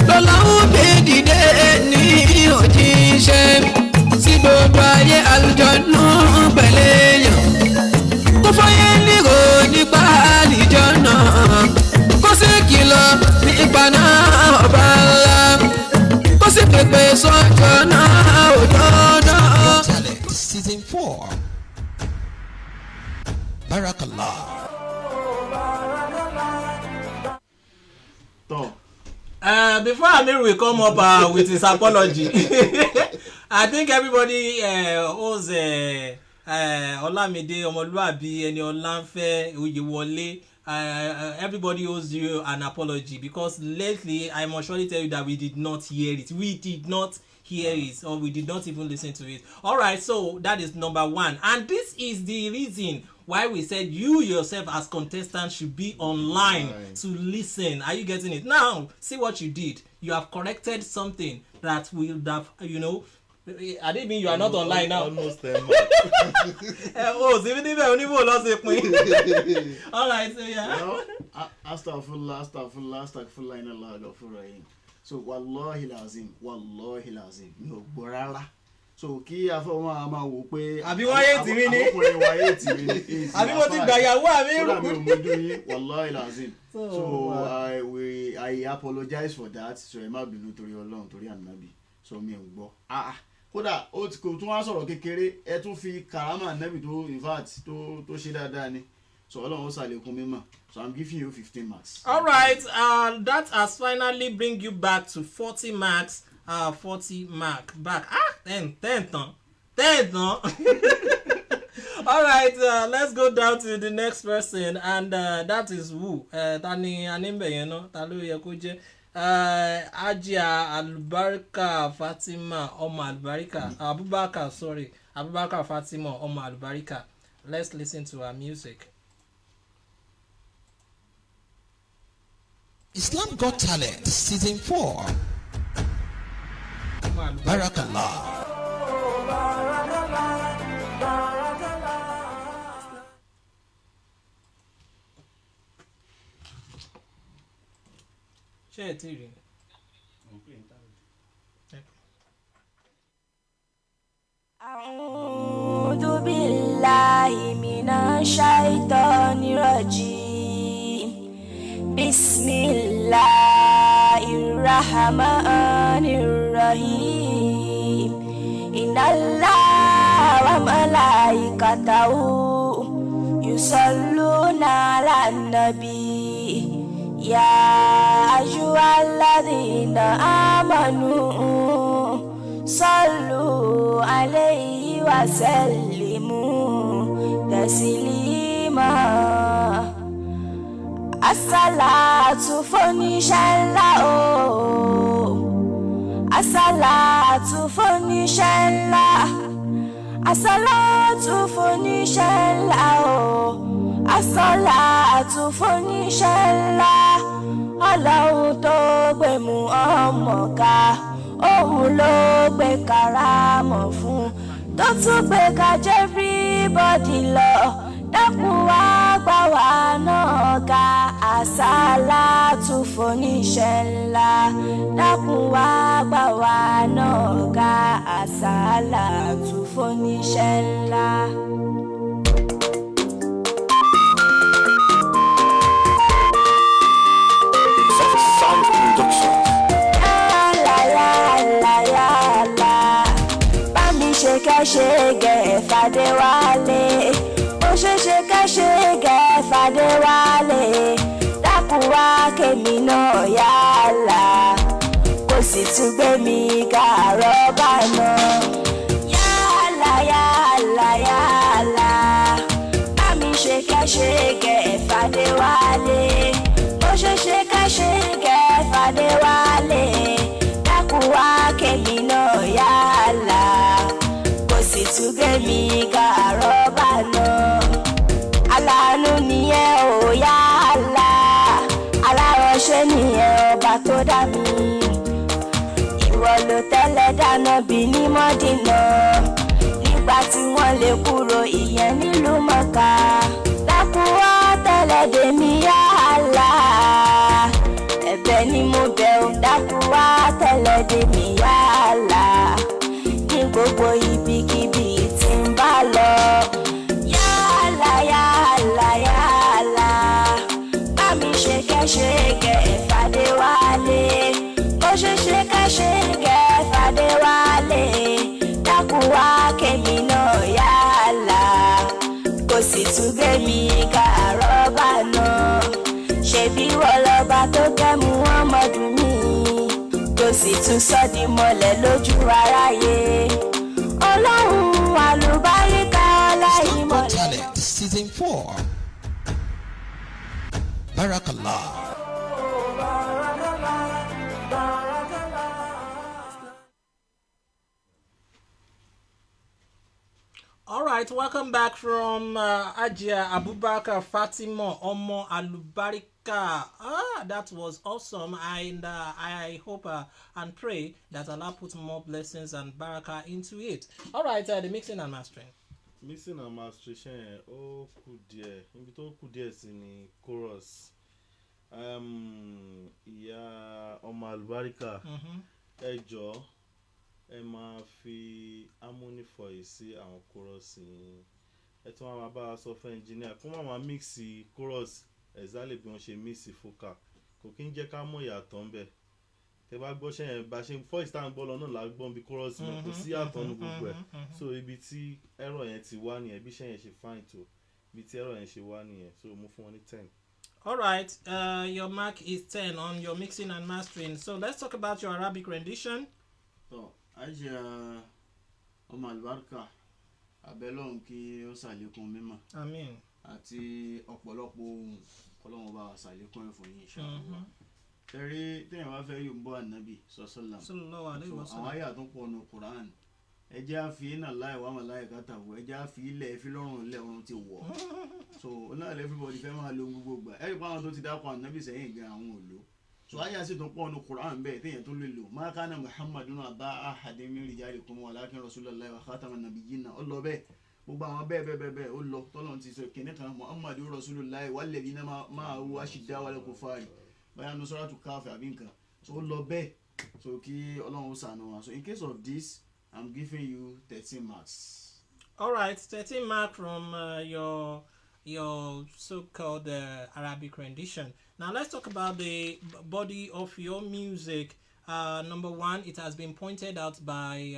lọ́lọ́wọ́ gbèdìde ní òjíṣẹ́ sí gbogbo ayé àlùjọ́nù pẹ̀lẹ́ yàn kó fọyé nírò nípa àlìjọ náà kó sì kìlọ̀ nípa náà ọba ńlá kó sì pèpè sọ́jọ́ náà òjò náà. Talent Season 4. Barakallah. Before Amir will come up with his apology, I think everybody owes Olamide Omoluabi ẹni Ọlánfẹ́ Oyewole, everybody owes you an apology because lately I must surely tell you that we did not hear it. We did not hear it, or we did not even listen to it. All right, so that is number one, and this is the reason why we said you yourself as contestants should be online to listen. Are you getting it? Now, see what you did. You have corrected something that will have, you know. I didn't mean you are not online now. Almost 10 months. All right, so yeah. Astaghfirullah, inna Allaha ghafurur rahim. So wallahi lazim, mi ò gbọ́ rárá. So kí afọwọ́n máa wò pé àbí wọ́n yé tìmí ni ọkùnrin wa yé tìmí ni àbí mo ti gbàyàwó àmì rú mi ò mójú yín wallahi lazim. So I apologize for that. So ẹ má bínú torí Ọlọ́run torí Ànábì. So mi ò gbọ́. Kódà ó ti kò tún wá sọ̀rọ̀ kékeré ẹ tún fi karama Ànábì tó in fact tó ṣe dáadáa ni. So Ọlọ́run ó ṣàlékún mímọ̀. So I'm giving you 15 marks. All right, that has finally bring you back to 40 marks. 40 mark back. 10 All right, let's go down to the next person, and that is who? Tani animbe yeno, talu yakuje. Ajia Albarka Fatima Oma Albarika. Abubakar Fatima Oma Albarika. Let's listen to her music. Islam Got Talent Season 4. Barakallah. أعوذ بالله من الشيطان الرجيم بسم الله الرحمن الرحيم إن الله وملائكته يصلون على النبي يا أيها الذين آمنوا صلوا عليه وسلموا تسليما الصلاة فنشلا الصلاة فنشلا الصلاة فنشلا الصلاة فنشلا Ọlọ́run tó gbé Muhammad ká òun ló gbé karamọ̀ fún tó tún gbé ka everybody lọ dákun wá gbà wá náà ká àsálàtù fóníṣẹ́ ńlá dákun wá gbà wá náà ká àsálàtù fóníṣẹ́ ńlá. kẹ́ṣẹ́gẹ́ fàdéwálé ó ṣeéṣe kẹ́ṣẹ́gẹ́ fàdéwálé dákun wá kémi náà yálà kó sì tún gbé mi gàrọ́ bàná yálà yálà yálà bá mi ṣe kẹ́ṣẹ́gẹ́ fàdéwálé ó ṣeéṣe kẹ́ṣẹ́gẹ́ fàdéwálé dákun wá kémi náà yálà kó sì tún gbé mi gàrọ́ bàná aláàánú nìyẹn ò yálà aláránṣẹ́ nìyẹn ọba tó dá mi ìwọ ló tẹ́lẹ̀ dáná bí ní mọ́dínà nígbà tí wọ́n lè kúrò ìyẹn nílùú mọ́ká dákun wá tẹ́lẹ̀ dé mi yálà ẹ̀bẹ̀ ni mo bẹ̀ ọ́ dákun wá tẹ́lẹ̀ dé mi yálà ní gbogbo ibikíbi tí ń bá lọ yálà yálà yálà bá mi ṣe kẹ́ṣẹ́gẹ́ fàdéwálé ó ṣe ṣe kẹ́ṣẹ́gẹ́ fàdéwálé dákun wá kémi náà yálà kó sì tún gbé mi gàrọ́ bàná ṣebí wọ́n lọ́ba tó kẹ́mu ọmọdún mi tó sì tún sọ́dí mọ́lẹ̀ lójú aráyé ọlọ́run àlùbáríkà ọláìmọ̀lẹ̀. Talent Season 4. Barakallah. All right, welcome back from Ajia Abubakar Fatima Omo Alubarika. That was awesome, and I hope and pray that Allah put more blessings and baraka into it. All right, the mixing and mastering. Mixing and masteration yẹn ó kù díẹ̀ níbi tó kù díẹ̀ sí ni chorus ìyá ọmọ àlùbáríkà ẹ jọ̀ọ́ ẹ máa fi harmony voice sí àwọn chorus yìí ẹ tún máa bá a sọ fún engineer kó máa mix chorus exactly bí wọ́n ṣe mix vocal kò kí ń jẹ́ ká mọ̀ ìyàtọ̀ ń bẹ̀ tẹ bá gbọ́ ṣẹ́yìn bá ṣe voice tá à ń gbọ́ lọ náà là ń gbọ́n bí chorus náà kò sí àtọ́nu gbogbo ẹ̀ so ibi tí error yẹn ti wá nìyẹn bí ṣẹ́yìn ṣe fine tó ibi tí error yẹn ṣe wá nìyẹn so mo fún wọn ní 10. All right, your mark is 10 on your mixing and mastering. So let's talk about your Arabic rendition. So Ajia ọmọ àlùbáríkà abẹ́lọ́hún kí ó ṣàlékún mímọ́ Amen. àti ọ̀pọ̀lọpọ̀ ohun kọ́lọ́hún bá wa ṣàlékún ẹ̀fọ́ yìí inshallah. Tẹ̀rí téèyàn bá fẹ́ yóò bọ́ ànábì sọ́sọ́lá Sallallahu alaihi wasallam. àwọn àyà tó pọ̀ nù Quran ẹjẹ́ àfi iná láì wà wọn láì kàtà wọ ẹjẹ́ àfi ilẹ̀ ẹ̀fí lọ́rùn ilẹ̀ ọ̀run ti wọ̀ so náà everybody fẹ́ máa lo gbogbo gbà ẹ̀rí pa àwọn tó ti dákọ̀ ànábì sẹ́yìn gan àwọn ò lò so àyà sì tó pọ̀ nù Quran bẹ́ẹ̀ téèyàn tó lè lò ma kana Muhammadun aba ahadin min rijalikum walakin rasulullahi wa khataman nabiyyin ó lọ bẹ́ẹ̀ gbogbo àwọn bẹ́ẹ̀ ó lọ tọ́lọ́run ti sọ kìnnìkan Muhammadun rasulullahi walladhina ma'ahu ashiddaa'u 'alal kuffari báyà ní suratu Kahf àbí nǹkan so ó lọ bẹ́ẹ̀ so kí Ọlọ́run ó ṣàánú wa so in case of this I'm giving you 13 marks. All right, 13 marks from your so-called Arabic rendition. Now let's talk about the body of your music. Number one, it has been pointed out by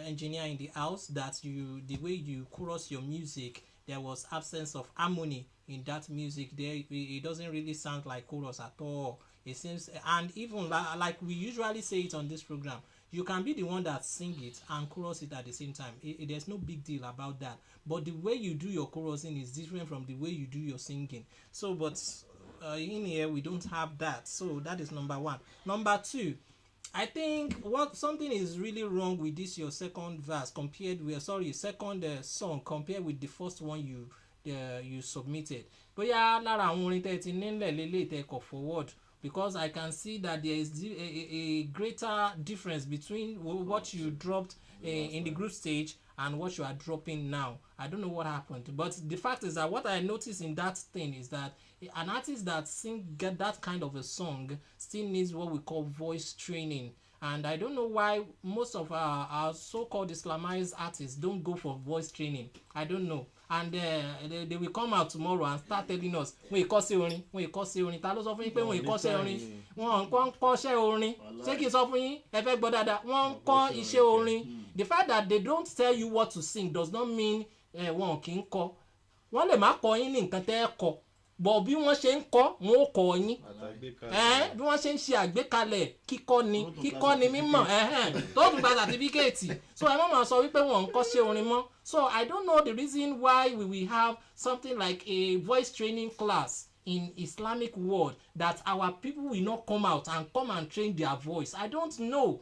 engineer in the house that the way you chorus your music, there was absence of harmony in that music. There, it doesn't really sound like chorus at all. It seems, and even like we usually say it on this program, you can be the one that sing it and chorus it at the same time. There's no big deal about that. But the way you do your chorusing is different from the way you do your singing. So, but in here we don't have that. So that is number one. Number two, I think something is really wrong with this your second verse compared with second song compared with the first one you submitted. But yeah, lára àwọn orin tẹ́ ti nílẹ̀ lélẹ̀ tẹ́ kọ forward. Because I can see that there is a greater difference between what you dropped in the group stage and what you are dropping now. I don't know what happened, but the fact is that what I noticed in that thing is that an artist that get that kind of a song still needs what we call voice training. And I don't know why most of our so-called Islamized artists don't go for voice training. I don't know. And they will come out tomorrow and start telling us wọ́n ìkọ́sẹ́ orin ta ló sọ fún yín pé wọ́n ìkọ́sẹ́ orin wọ́n ń kọ́ṣẹ́ orin ṣé kìí sọ fún yín ẹ fẹ́ gbọ́ dáadáa wọ́n ń kọ́ iṣẹ́ orin The fact that they don't tell you what to sing does not mean wọn kì í kọ. Wọ́n lè má kọ yín ní nǹkan tẹ́ ẹ kọ, but bí wọ́n ṣe ń kọ wọn ó kọ yín. Bí wọ́n ṣe ń ṣe àgbékalẹ̀ kíkọ́ ni mímọ̀ tó tún gba certificate. So ẹ má máa sọ wípé wọn ń kọ́ ṣe orin mọ́. So I don't know the reason why we will have something like a voice training class in Islamic world that our people will not come out and come and train their voice. I don't know.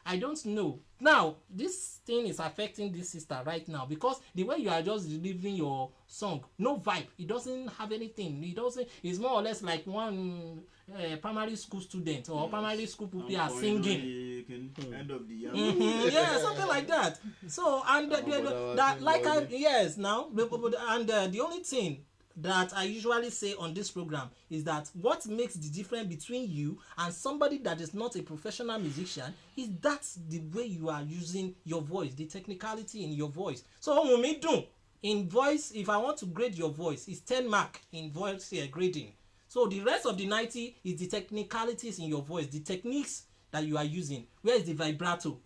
I don't know. Now, this thing is affecting this sister right now because the way you are just delivering your song, no vibe. It doesn't have anything. It's more or less like one primary school student or primary school people are singing. End of the year. Yeah, something like that. So, and the only thing that I usually say on this program is that what makes the difference between you and somebody that is not a professional musician is that the way you are using your voice, the technicality in your voice. So in voice, if I want to grade your voice, it's 10 mark in voice grading. So the rest of the 90 is the technicalities in your voice, the techniques that you are using. Where is the vibrato?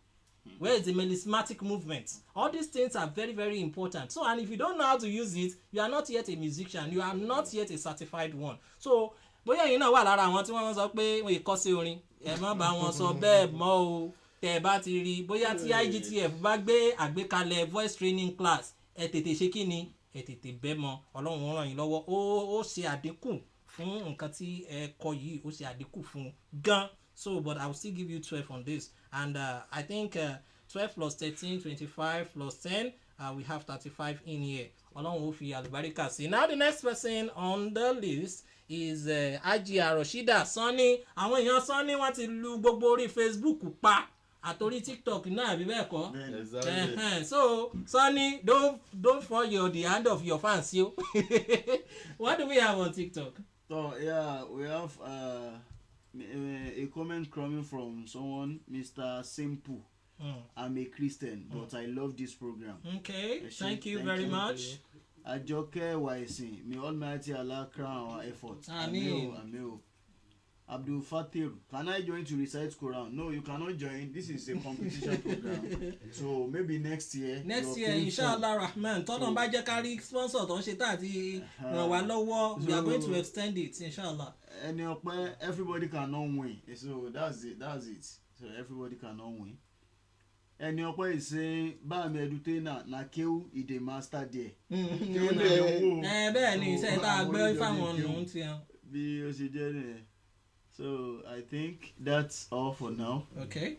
Where is the melismatic movement? All these things are very, very important. So, and if you don't know how to use it, you are not yet a musician. You are not yet a certified one. So, bóyá yín náà wà lára àwọn tí wọ́n sọ pé wọ́n kọ́ sí orin, ẹ má bá wọn sọ bẹ́ẹ̀ mọ́ o. Tẹ́ ẹ bá ti rí bóyá tí IGTF bá gbé àgbékalẹ̀ voice training class, ẹ tètè ṣe kí ni? Ẹ tètè bẹ́ mọ́. Ọlọ́run ó ràn yín lọ́wọ́. Ó ṣe àdínkù fún nǹkan tí ẹ kọ yìí, ó ṣe àdínkù fún gan. So, but I will still give you 12 on this. And I think 12 plus 13, 25 plus 10, we have 35 in here. Ọlọ́run ó fi àlùbáríkà sí. Now the next person on the list is Ajia Rashida Sunny. Àwọn èèyàn Sunny wọ́n ti lu gbogbo orí Facebook pa àtòrí TikTok náà àbí bẹ́ẹ̀ kọ́. So Sunny, don't fall the hand of your fans yo. What do we have on TikTok? So yeah, we have a comment coming from someone, Mr. Simple. I'm a Christian, but I love this program. Okay, thank you very much. Ajoke Waisin, may Almighty Allah crown our efforts. Amen. Abdul Fatir, can I join to recite Quran? No, you cannot join. This is a competition program. So maybe next year. Next year, inshallah Rahman. Tọ́lọ́run bá jẹ́ ká rí sponsor tó ń ṣe tá àti ràn wá lọ́wọ́. We are going to extend it, inshallah. Everybody cannot win. So that's it. So everybody cannot win. Ẹni ọpẹ́ ìṣe báàmì ẹdùtẹ́nà na kéwù ìdè master there. Bẹ́ẹ̀ ni iṣẹ́ tá a gbé fáwọn ọ̀nà ti hàn. Bí ó ṣe jẹ́ nìyẹn. So I think that's all for now. Okay.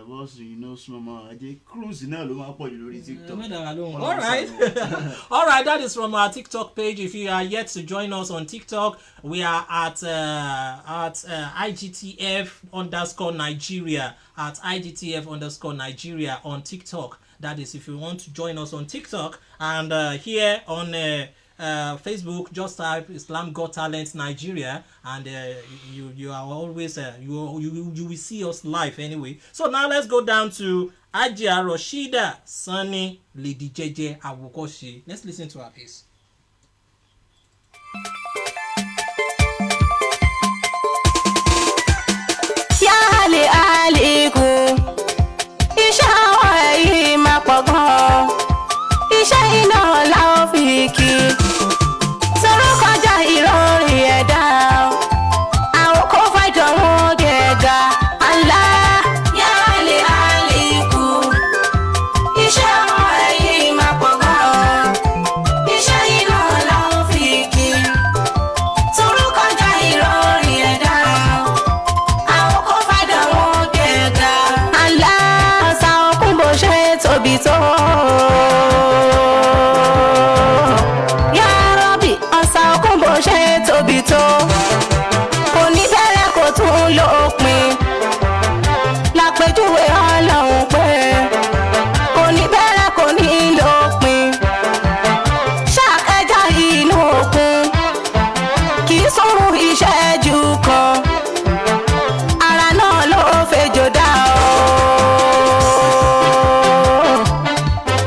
Boss, Smama Aje cruise now ló máa pọ̀ jù lórí TikTok. All right. All right, that is from our TikTok page. If you are yet to join us on TikTok, we are at IGTF_Nigeria at IGTF_Nigeria on TikTok. That is if you want to join us on TikTok. And here on Facebook, just type Islam Got Talent Nigeria, and you are always you will see us live anyway. So now let's go down to Ajia Rashida Sunny Lady Jeje Awokoshi. Let's listen to her piece. Ya alikum isha yi mapogan isha ina la ofiki sọ̀rọ̀ kọjá ìrọ̀rìn ẹ̀dá àwọn kò fàjọ wọn gẹ̀ẹ́gà Allah ya alikum isha yi mapogan isha ina la ofiki sọ̀rọ̀ kọjá ìrọ̀rìn ẹ̀dá àwọn kò fàjọ wọn gẹ̀ẹ́gà Allah ọ̀sà òkun bó ṣe tóbi tó. Bó ṣe tóbi tó kò ní bẹ̀rẹ̀ kò tún lópin lápèjúwe Ọlọ́run pé kò ní bẹ̀rẹ̀ kò ní lópin ṣàkẹjà inú òkun kì í sọ̀rọ̀ ìṣẹ́jú kan ara náà ló fẹjọ́ dá o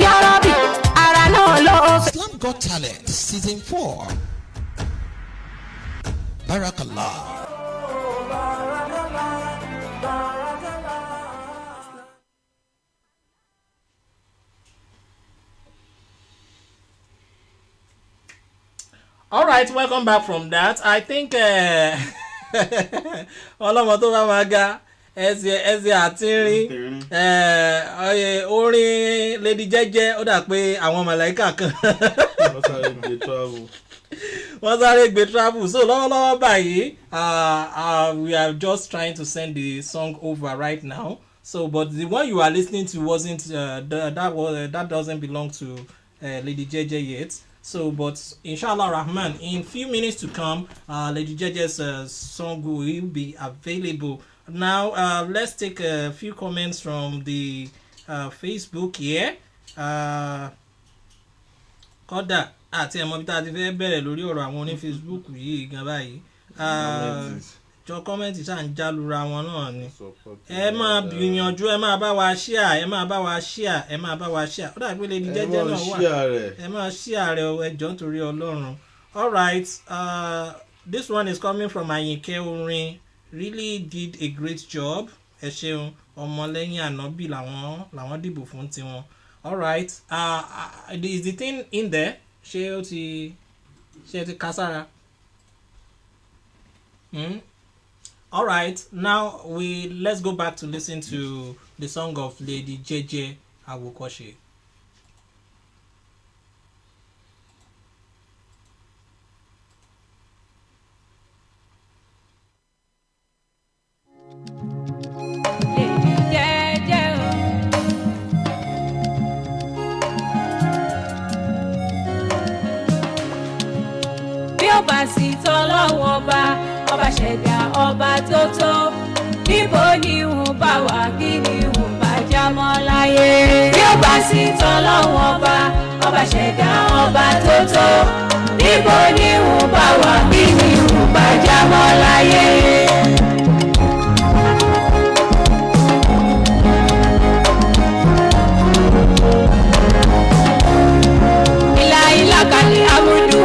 Ya Rabbi ara náà ló. Islam Got Talent Season 4. Barakallah. All right, welcome back from that. I think ọlọ́mọ tó bá máa ga ẹsẹ̀ àtìrín orin Lady Jẹ́jẹ́ ó dà pé àwọn màláíkà kan wọ́n sáré gbé travel. So lọ́wọ́lọ́wọ́ báyìí we are just trying to send the song over right now. So but the one you are listening to wasn't that doesn't belong to Lady Jẹ́jẹ́ yet. So, but inshallah Rahman, in few minutes to come, Lady Jeje's song will be available. Now, let's take a few comments from the Facebook here. Kódà àti ẹ̀mọ́ bí tá a ti fẹ́ bẹ̀rẹ̀ lórí ọ̀rọ̀ àwọn oní Facebook yìí gan báyìí. Jọ kọ́mẹ́ntì ṣáà ń jálura wọn náà ni. Ẹ máa gbìyànjú, ẹ máa bá wa share, ẹ máa bá wa share, ẹ máa bá wa share. Ó dàbí Lady Jẹ́jẹ́ náà wà. Ẹ máa share rẹ̀ ẹ jọ̀ọ́ nítorí Ọlọ́run. All right, this one is coming from Ayinke Orin. Really did a great job. Ẹ ṣeun, ọmọlẹ́yìn Ànábì làwọn dìbò fún tiwọn. All right, is the thing in there? Ṣé ó ti kására? All right, now let's go back to listen to the song of Lady Jeje Awokoshe. Ọba sì tọ́lọ́wọ́ ọba ṣẹ̀dá ọba tó tó níbo ni wọ́n bá wà kí ni wọ́n bá já mọ́ láyé. Bí ọba sì tọ́lọ́wọ́ ọba ṣẹ̀dá ọba tó tó níbo ni wọ́n bá wà kí ni wọ́n bá já mọ́ láyé. Ìlà kàlí amúdù.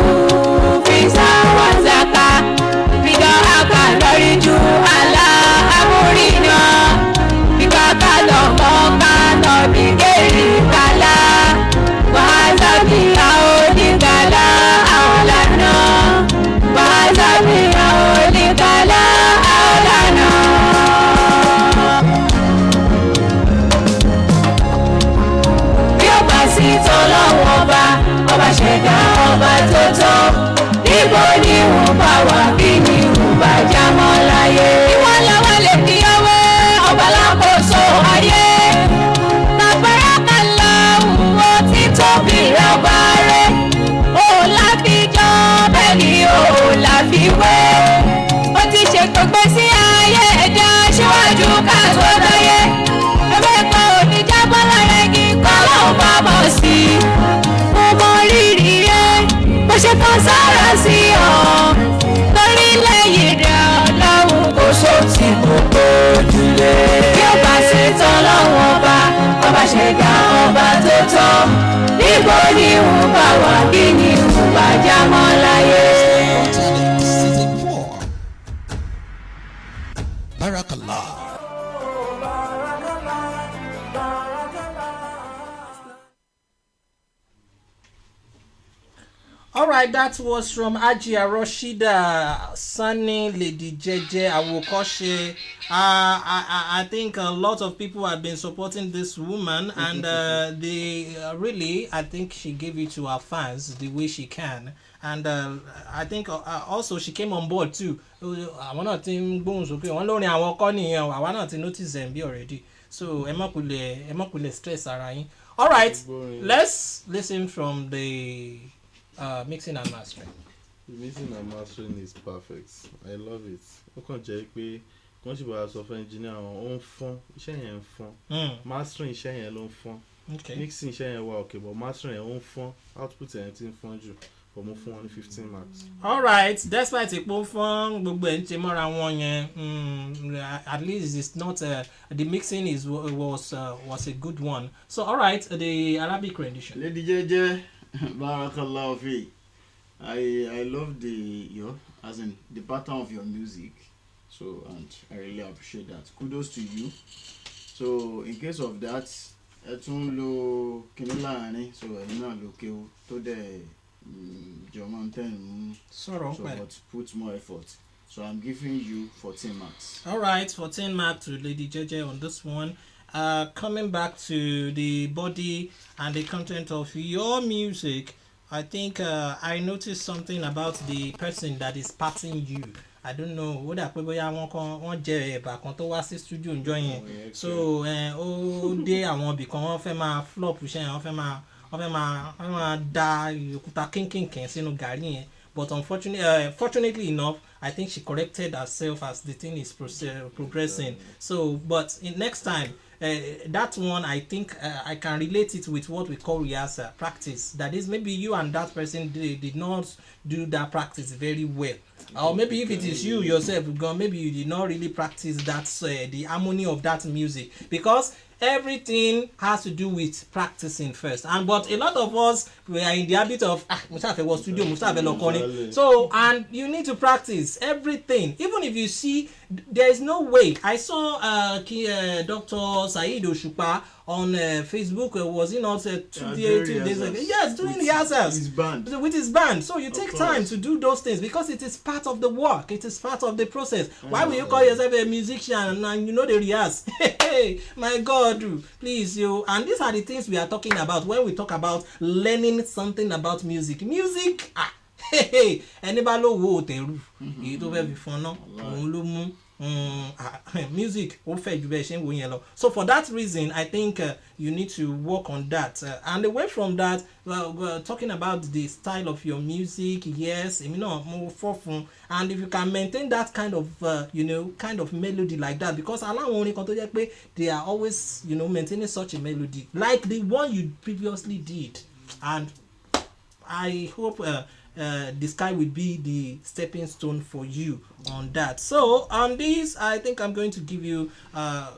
Lọ́ríjú àlá amúrínà bí kákàlọ́ mọ́kànà bí kéré kálá wàhálà bí àwọn oníkàlá àwọn lànà wàhálà bí àwọn oníkàlá àwọn lànà. Bí ó bá sí tọ́lọ́wọ́ ọba ṣẹ̀dá ọba tó tọ́ níbo ni wọ́n bá wà kí ni wọ́n bá já mọ́ láyé. Ìwọ́n lọ́wọ́ lè fi ọwọ́ ọba lákòóso ayé. Nàgbára kan lọ wo tí tóbi rẹ̀ ọba rẹ̀. Ó láfijọ́ bẹ́ẹ̀ ni ó láfiwé. Ó ti ṣètò gbé sí ayé ẹ̀dá síwájú ká tó dáyé. Ẹgbẹ́ kan ò ní jábọ́ lára igi kọ́ lọ́wọ́ bá bọ̀ sí i. Mo mọ rírì rẹ̀ bó ṣe kàn sára sí ọ. Torí lẹ́yìn rẹ̀ Ọlọ́run kò sóòtì kò gbójúlé. Bí ó bá ṣe tán lọ́wọ́ ọba ṣẹ̀dá ọba tó tọ́. Níbo ni wọ́n bá wà kí ni wọ́n bá já mọ́ láyé. Season 4. Barakallah. All right, that was from Ajia Rashida Sani Lady Jeje Awokoshe. I think a lot of people have been supporting this woman, and they really, I think she gave it to her fans the way she can. And I think also she came on board too. Àwọn náà ti ń gbóhùn sókè wọ́n lórin àwọn ọkọ nìyẹn àwa náà ti notice them bí already. So ẹ má kulẹ̀ stress ara yín. All right, let's listen from the mixing and mastering. The mixing and mastering is perfect. I love it. Ó kàn jẹ́ pé wọ́n sì bá a sọ fún engineer wọn ó ń fọ́n iṣẹ́ yẹn ń fọ́n mastering iṣẹ́ yẹn ló ń fọ́n mixing iṣẹ́ yẹn wà okay but mastering yẹn ó ń fọ́n output yẹn ti ń fọ́n jù but mo fún wọn ní 15 marks. All right, despite ipò fún gbogbo ẹ̀ ń ṣe mọ́ra wọn yẹn at least it's not the mixing was a good one. So all right, the Arabic rendition. Lady Jeje, barakallahu fi. I love as in the pattern of your music. So, and I really appreciate that. Kudos to you. So, in case of that, ẹ tún lo kíní láàrin, so ẹ̀yin náà lo kéwú tó dẹ̀ German 10. So, but put more effort. So I'm giving you 14 marks. All right, 14 marks to Lady JJ on this one. Coming back to the body and the content of your music, I think I noticed something about the person that is parting you. I don't know what that people wọ́n jẹ ẹ̀bà kan tó wá sí studio ńjọ́ yẹn. So ó dé àwọn ibì kan wọ́n fẹ́ máa flop iṣẹ́ yẹn, wọ́n fẹ́ máa da òkúta kínkìnkìn sínú gàrí yẹn. But fortunately enough, I think she corrected herself as the thing is progressing. So, but next time, that one, I think I can relate it with what we call rehearsal practice. That is, maybe you and that person did not do that practice very well. Or maybe if it is you yourself, maybe you did not really practice that the harmony of that music, because everything has to do with practicing first. And but a lot of us, we are in the habit of studio, so, and you need to practice everything. Even if you see there is no way. I saw Dr. Saeed Oshupa on Facebook. Was he not 2 days ago? Yes, doing rehearsals with his band. So you take time to do those things because it is part of the work. It is part of the process. Why will you call yourself a musician and you know the rehearse? Hey, my God, please, you. And these are the things we are talking about when we talk about learning something about music. Music, anybody ló wo òtẹ̀rù èyí tó fẹ́ fi fọn náà òun ló mú music ó fẹ́ ju bẹ́ẹ̀ ṣe ń wo yẹn lọ. So for that reason, I think you need to work on that. And away from that, we're talking about the style of your music. Yes, èmi náà mo fọ́ fún, and if you can maintain that kind of kind of melody like that, because aláwọn orin kan tó jẹ́ pé they are always maintaining such a melody like the one you previously did, and I hope the sky will be the stepping stone for you on that. So on this, I think I'm going to give you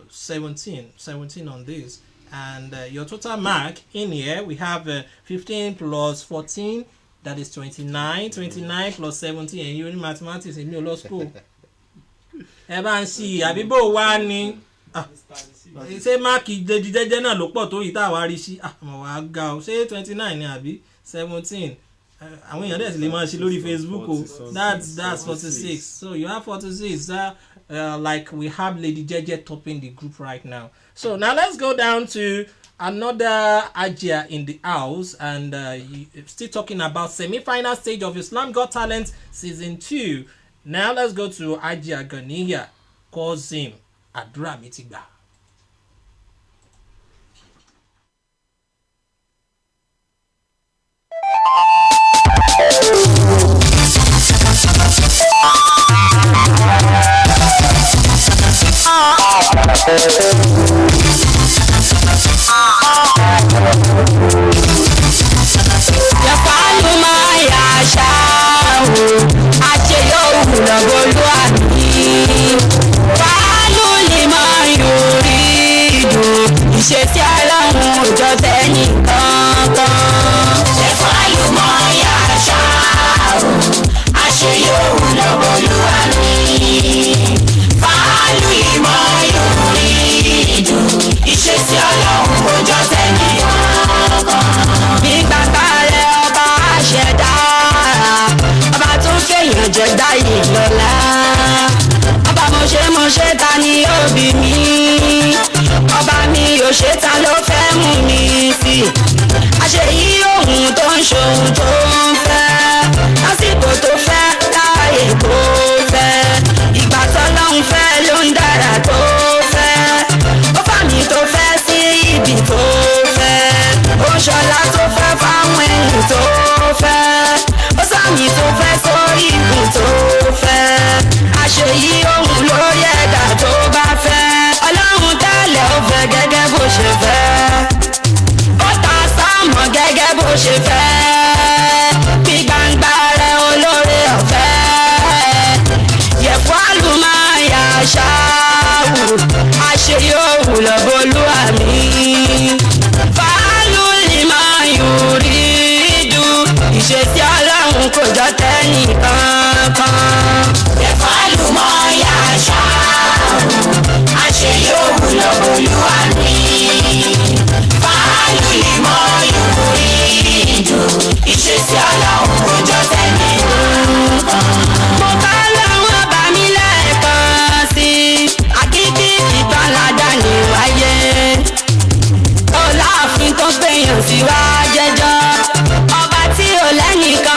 17 on this, and your total mark in here we have 15 plus 14, that is 29 plus 17, and you in mathematics in your law school. Evan see abibo wa ni ṣé máàkì jẹjẹjẹ náà ló pọ̀ tó yìí tá a wá rí sí àmọ́ wàá ga ọ ṣé 29 ni àbí 17. àwọn èèyàn dẹ̀ sì lè máa ṣe lórí Facebook o. That's 46. So you have 46. Like we have Lady Jeje topping the group right now. So now let's go down to another Ajia in the house, and still talking about semi-final stage of Islam Got Talent season 2. Now let's go to Ajia Ganiya. Calls him Àdúrà mi ti gbà. Yafalu ma yasha àṣeyọ̀wù lọ́gọ́lù àmì. Fàálù lè máa yọ̀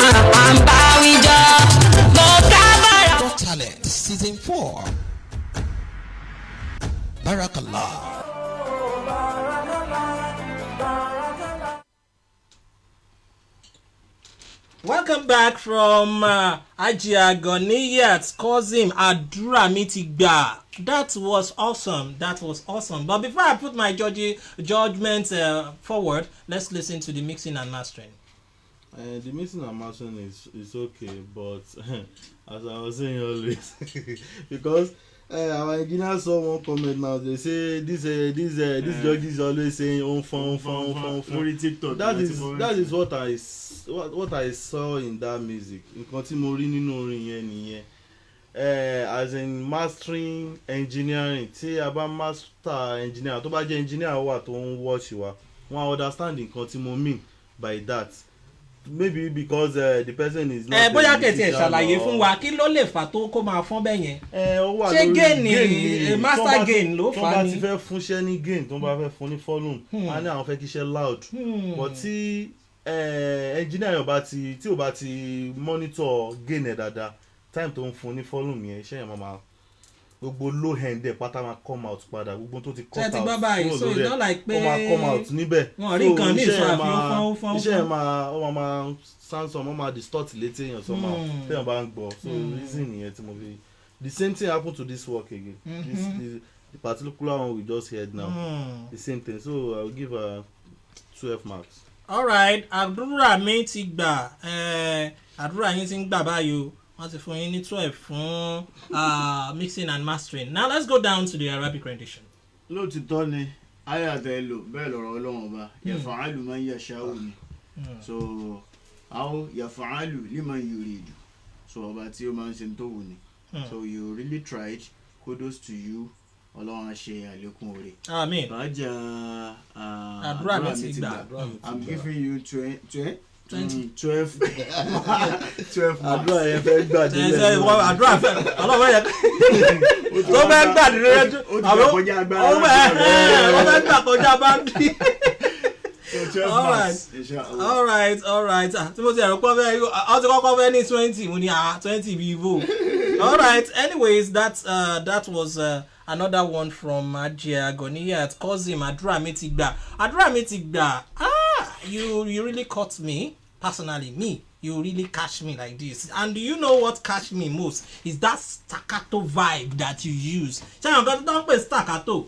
à ń bá wíjọ mo kábàárà. Got Talent Season 4. Barakallah. Welcome back from Ajia Goniyat Kozim Adura Mitigba. That was awesome. That was awesome. But before I put my judgment forward, let's listen to the mixing and mastering. The mixing and mastering is okay, but as I was saying always, because our engineer saw one comment now. They say this judge is always saying on phone. That is what I saw in that music. Nǹkan tí mo rí nínú orin yẹn nìyẹn. As in mastering engineering, tí a bá master engineer tó bá jẹ́ engineer wà tó ń watch wa, wọ́n understand nǹkan tí mo mean by that. Maybe because the person is not. Bóyá kẹ̀tì ẹ̀ ṣàlàyé fún wa kí ló lè fà tó kó máa fọ́n bẹ́ẹ̀ yẹn. Ṣé gain ni master gain ló fà á ni. tó bá ti fẹ́ fúnṣẹ́ ní gain tó bá fẹ́ fún ní volume á ní àwọn fẹ́ kí iṣẹ́ loud. But tí engineer yóò bá ti tí ò bá ti monitor gain ẹ̀ dáadáa time tó ń fún ní volume yẹn iṣẹ́ yẹn máa gbogbo low end ẹ̀ pátá máa come out padà gbogbo tó ti cut out kúrò lórí ẹ̀ ó máa come out níbẹ̀. Wọ́n rí nǹkan ní ìṣọ́ àfihàn fún. Iṣẹ́ yẹn máa sansom wọ́n máa distort létí èèyàn somehow téèyàn bá ń gbọ́. So reason nìyẹn tí mo fi the same thing happen to this work again. The particular one we just heard now. The same thing, so I will give 12 marks. Alright, àdúrà mi ti gbà àdúrà yín ti ń gbà báyìí wọ́n ti fún yín ní 12 fún mixing and mastering. Now let's go down to the Arabic rendition. Lóòtítọ́ ni ayàtọ̀ ẹ lò bẹ́ẹ̀ lọ́rọ̀ Ọlọ́run ọba yaf'alu man yasha'u ni so aw yaf'alu liman yuridu so ọba tí ó máa ń ṣe tó wù ni so you really tried, kudos to you. Ọlọ́run á ṣe àlékún oore. Amen. Bàjẹ́ àdúrà mi ti gbà. I'm giving you 12 àdúrà yẹn fẹ́ gbàdúrà àdúrà fẹ́ ọlọ́wọ́ yẹn tó fẹ́ gbàdúrà rẹ àwọn ó fẹ́ gbà kọjá bá ń bí. All right. Tí mo ti ẹ̀rọ pọ́ fẹ́ ọ ti kọ́kọ́ fẹ́ ní 20 mo ní 20 bí ibo. All right. Anyways, that was another one from Ajia Goniyat Kozim Adura mi ti gbà. Adura mi ti gbà. You really caught me personally. You really catch me like this. And do you know what catch me most is that staccato vibe that you use. Ṣé àwọn kan tó ń pè staccato?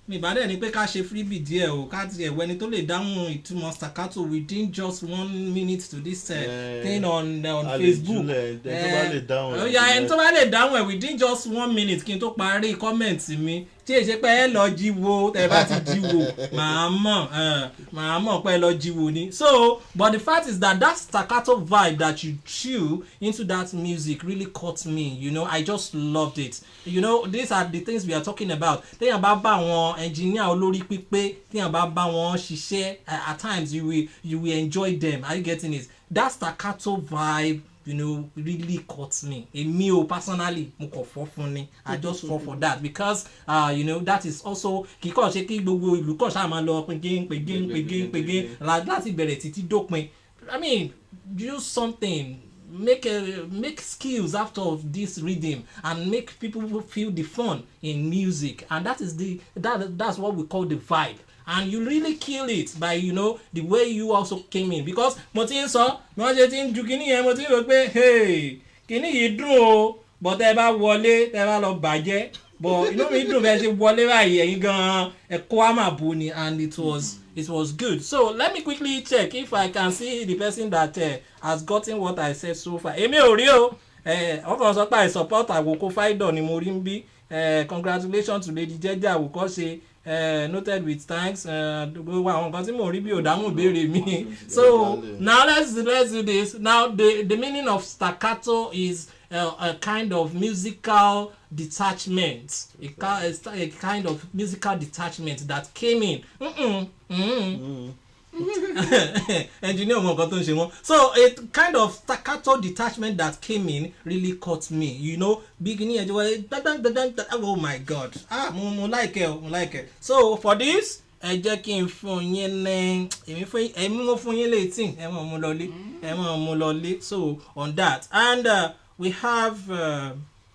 Mi bá dẹ̀ ni pé ká ṣe freebie díẹ̀ o ká tiẹ̀ wẹni tó lè dáhùn ìtumọ̀ staccato within just 1 minute to this thing on Facebook. Ẹni tó bá lè dáhùn ẹ̀ within just 1 minute kí n tó parí comment mi tí èyí ṣe pé ẹ lọ jíwo tẹ bá ti jíwo màá mọ̀ pé ẹ lọ jíwo ni. So but the fact is that staccato vibe that you chew into that music really caught me. You know, I just loved it. You know, these are the things we are talking about. Téèyàn bá bá wọn engineer olórí pípé téèyàn bá bá wọn ṣiṣẹ́ at times you will enjoy them. Are you getting it? That staccato vibe, you know, really caught me. Me personally, mo kàn fọ́ fún ni. I just fall for that because you know that is also kíkọ́ ṣe kí gbogbo ìlú kọ́ ṣáà máa lọ pegin láti bẹ̀rẹ̀ títí dópin. I mean, use something. Make skills out of this rhythm and make people feel the fun in music, and that is that's what we call the vibe. And you really kill it by, you know, the way you also came in, because mo ti ń sọ mo ṣe ti ń ju kíní yẹn mo ti ń rò pé hey kíní yìí dùn o but ẹ bá wọlé ẹ bá lọ bàjẹ́ but inú mi dùn bẹ́ẹ̀ ṣe wọlé báyìí ẹ̀yin gan-an ẹ̀kọ́ àmàbù ni, and it was good. So let me quickly check if I can see the person that has gotten what I said so far. Èmi ò rí o ọkàn sọ pé I support Àwòkọ́ Fáìdọ̀ ni mo rí ń bí. Congratulations to Lady Jẹ́jẹ́ Àwòkọ́ṣe. Noted with thanks. Gbogbo àwọn nǹkan tí mo rí bí ò dáhùn ìbéèrè mi. So now let's do this. Now the meaning of staccato is a kind of musical detachment. A kind of musical detachment that came in. Engineer ọmọ nǹkan tó ń ṣe wọn. So a kind of staccato detachment that came in really caught me. You know, beginning oh my god. Mo like it. So for this ẹ jẹ́ kí n fún yín ní èmi mo fún yín létí ẹ mọ̀ mú lọlé so on that and we have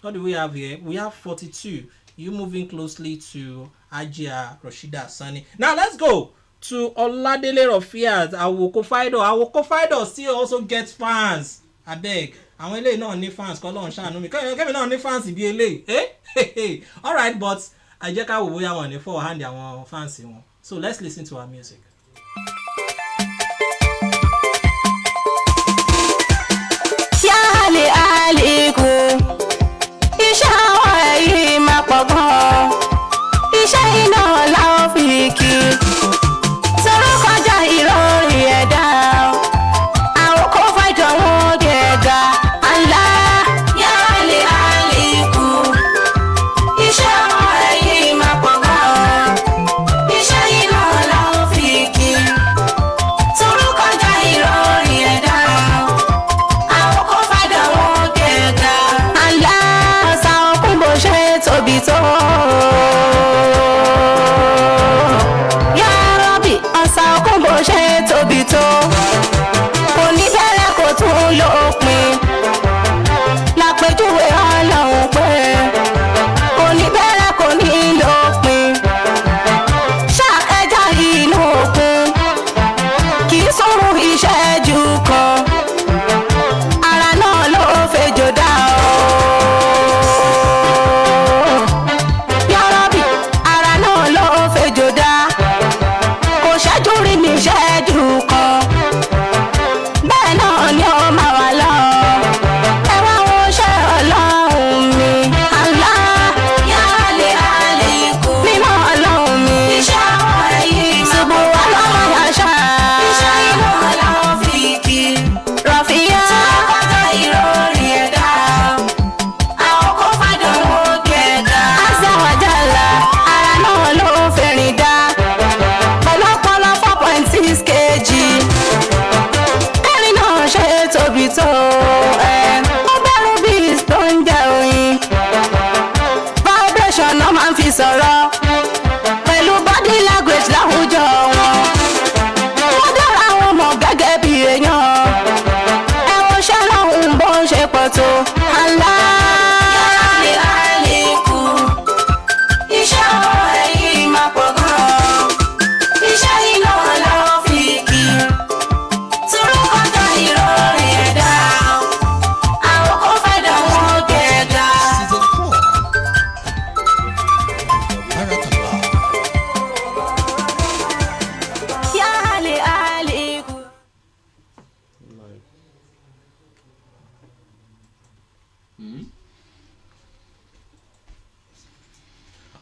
what do we have here? We have 42. You moving closely to Ajia Rashida Sani. Now let's go to Oladele Rafiat Awoko Fido still also gets fans. I beg. Àwọn eléyìí náà ní fans kọ́ lọ́n ṣàánú mi kẹ́mi náà ní fans bí eléyìí alright but ẹ jẹ́ ká wò bóyá wọn ní forehand àwọn fans wọn so let's listen to our music. Yálé àlékún iṣẹ́ àwọn èyí máa pọ̀ gan-an iṣẹ́ iná làwọn fi kí sọ̀rọ̀ kọjá ìrọ̀rì ẹ̀dá àwọn kò fàjọ wọn gẹ̀ẹ́gà àlá yálé àlékún iṣẹ́ àwọn èyí máa pọ̀ gan-an iṣẹ́ iná làwọn fi kí sọ̀rọ̀ kọjá ìrọ̀rì ẹ̀dá àwọn kò fàjọ wọn gẹ̀ẹ́gà àlá ọ̀sán òkun bó ṣe tóbi tó. Bó ṣe tóbi tó kò ní bẹ̀rẹ̀ kò tún lópin lápèjúwe ọlọ́run pé kò ní bẹ̀rẹ̀ kò ní lópin ṣá ẹja inú òkun kì í sọ̀rọ̀ ìṣẹ́jú kan ara náà ló fẹjọ́ dá yọrọbì ara náà ló fẹjọ́ dá ṣẹ́jú rí ní ṣẹ́jú kan bẹ́ẹ̀ náà ni ó máa wà lọ ẹ wá wo ṣẹ́ ọlọ́run mi àlá yálé àlékún mímọ́ ọlọ́run mi iṣẹ́ àwọn ẹ̀yìn ṣubú wà lọ́mọ yàṣà iṣẹ́ inú ọlọ́run fi kí rọ̀fíà kọ́kọ́ ìròyìn ẹ̀dá àwọn kó fàdánwò kẹta àṣà wàjálà ara náà ló fẹ́rìn dá. 6 kg ẹ̀rín náà ṣe tóbi tó ó bẹ̀rù bí tó ń jẹ oyin vibration náà máa ń fi sọ̀rọ̀ pẹ̀lú body language láwùjọ wọn wọ́n dára wọn mọ̀ gẹ́gẹ́ bí èèyàn ẹ̀wọ̀n ṣẹ́ lọ́hùn bó ń ṣe pọ̀ tó àlá yálé àlékún iṣẹ́ àwọn ẹ̀yìn máa pọ̀ gan-an iṣẹ́ iná làwọn fi kí tóró kọjá ìrọ̀rì ẹ̀dá àwọn kò fẹ́ dà wọ́n gẹ̀ẹ́gà. Yálé àlékún.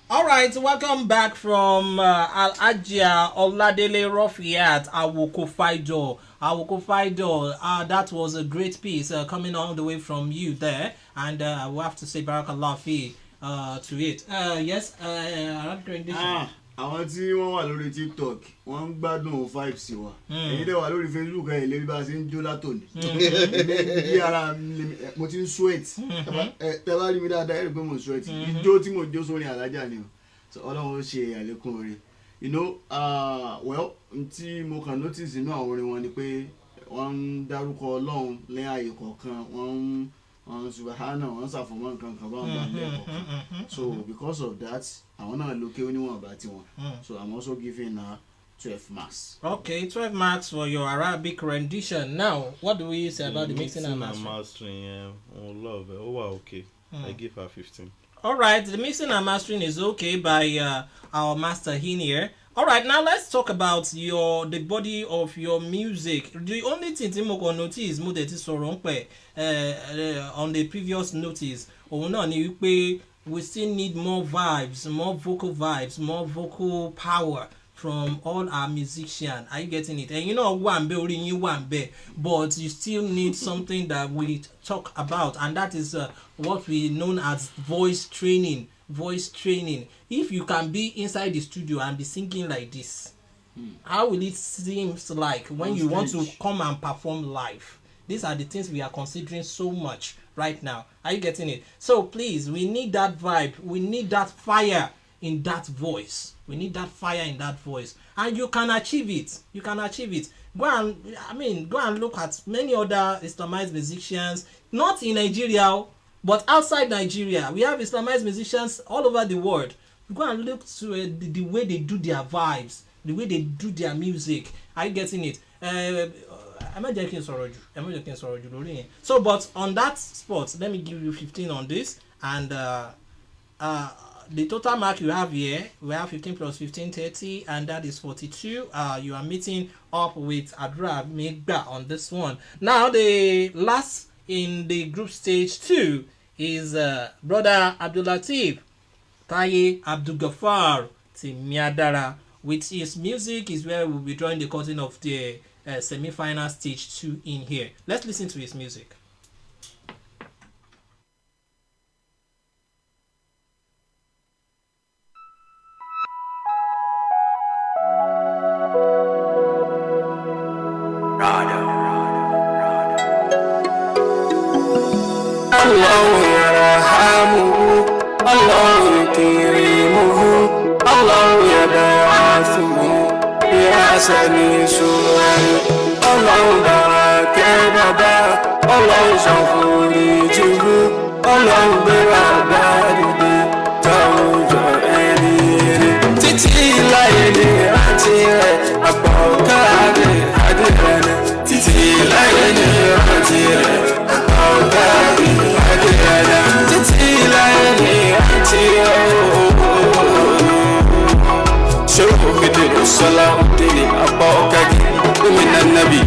All right, welcome back from Al-Ajia Oladele Rafiat Awoko Fido. That was a great piece coming all the way from you there, and we have to say Barakallah fi to it. Yes, àwọn tí wọ́n wà lórí TikTok wọ́n ń gbádùn vibes wa èyí dẹ̀ wà lórí Facebook ẹ̀ lè rí bá a ṣe ń jó látòní bí ara mo ti ń sweat tẹ́ bá rí mi dáadáa ẹ̀ rí pé mo sweat ijó tí mo jó sórí alájà ni o ọlọ́run ó ṣe àlékún orin well tí mo kàn notice inú àwọn orin wọn ni pé wọ́n ń dárúkọ ọlọ́run lẹ́yìn àyè kọ̀ọ̀kan wọ́n subahana wọ́n ṣàfọ̀mọ́ nǹkan kan bá wọn bá lẹ́yìn kọ̀ọ̀kan so because of that àwọn náà lókè oníwọ̀n bá tiwọn so I'm also giving 12 marks. Okay, 12 marks for your Arabic rendition. Now, what do we say about the mixing and mastering? Love it. Oh, okay. I give her 15. All right, the mixing and mastering is okay by our master here. All right, now let's talk about the body of your music. The only thing tí mo kàn notice mo dẹ̀ ti sọ̀rọ̀ pẹ̀ on the previous notice òun náà ni wípé we still need more vibes, more vocal power from all our musicians. Are you getting it? And you know one be orí yín wà ńbẹ̀, but you still need something that we talk about, and that is what we known as voice training. If you can be inside the studio and be singing like this, how will it seem like when you want to come and perform live? These are the things we are considering so much right now. Are you getting it? So please, we need that vibe, we need that fire in that voice. We need that fire in that voice, and you can achieve it. You can achieve it. Go and look at many other Islamized musicians, not in Nigeria, but outside Nigeria. We have Islamized musicians all over the world. Go and look to the way they do their vibes, the way they do their music. Are you getting it? Am I joking, Soroju? So, but on that spot, let me give you 15 on this, and the total mark you have here, we have 15 plus 15, 30, and that is 42. You are meeting up with Adra Megba on this one. Now, the last in the group stage 2 is brother Abdulatif Taye Abdulgafar Timiadara. With his music is where we'll be drawing the curtain of the semi-final stage 2 in here. Let's listen to his music. الله يرحمه الله يكرمه الله يبعثه بأحسن صور الله بارك بابا الله شفوريجه الله برابره توجه ẹni títí láyé ní rántí rẹ̀ àpọ̀ káàdì àdìrẹ́nà títí láyé ní rántí rẹ̀ àpọ̀ káàdì àdìrẹ́nà títí láyé ní rántí rẹ̀ ṣòro fìdílù sọlá òdìrí àpọ̀ káàdì gómìnà nàbì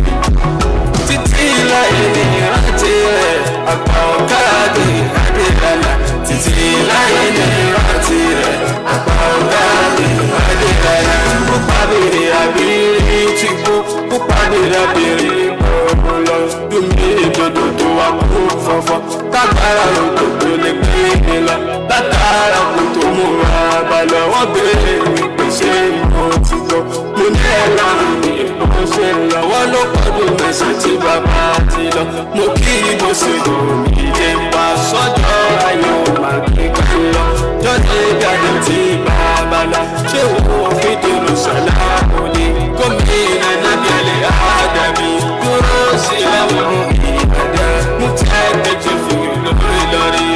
títí láyé ní rántí rẹ̀ àpọ̀ káàdì àdìrẹ́nà títí láyé ní rántí rẹ̀ àpọ̀ káàdì àdìrẹ́nà pupa bèrè àbírí tí kú pupa bèrè àbírí ọ̀rọ̀ lọ dùnmí ìdodo tó wà kú fọ́fọ́ kágbára òdòdó lè gbé mi lọ látara kò tó múra balọ̀ wọ́n bèrè ìpèsè ìmọ̀ ti gbọ́ mo ní ẹ̀rọ mi ìbò ṣe lọ́wọ́ ló pọ̀jù mẹ́sàn tí bàbá ti lọ mo kí ibo ṣe lò mí jẹ́ pa sọ́jọ́ ayọ̀ máa kíkà lọ jọ́dé jáde tí bàbá lọ ṣé òun fìdílù sọ̀lá òní gómìnà nàbẹ̀lẹ̀ àdàbí dúró sí àwọn ìbàdàn mú tẹ́ kejì fún lórí lórí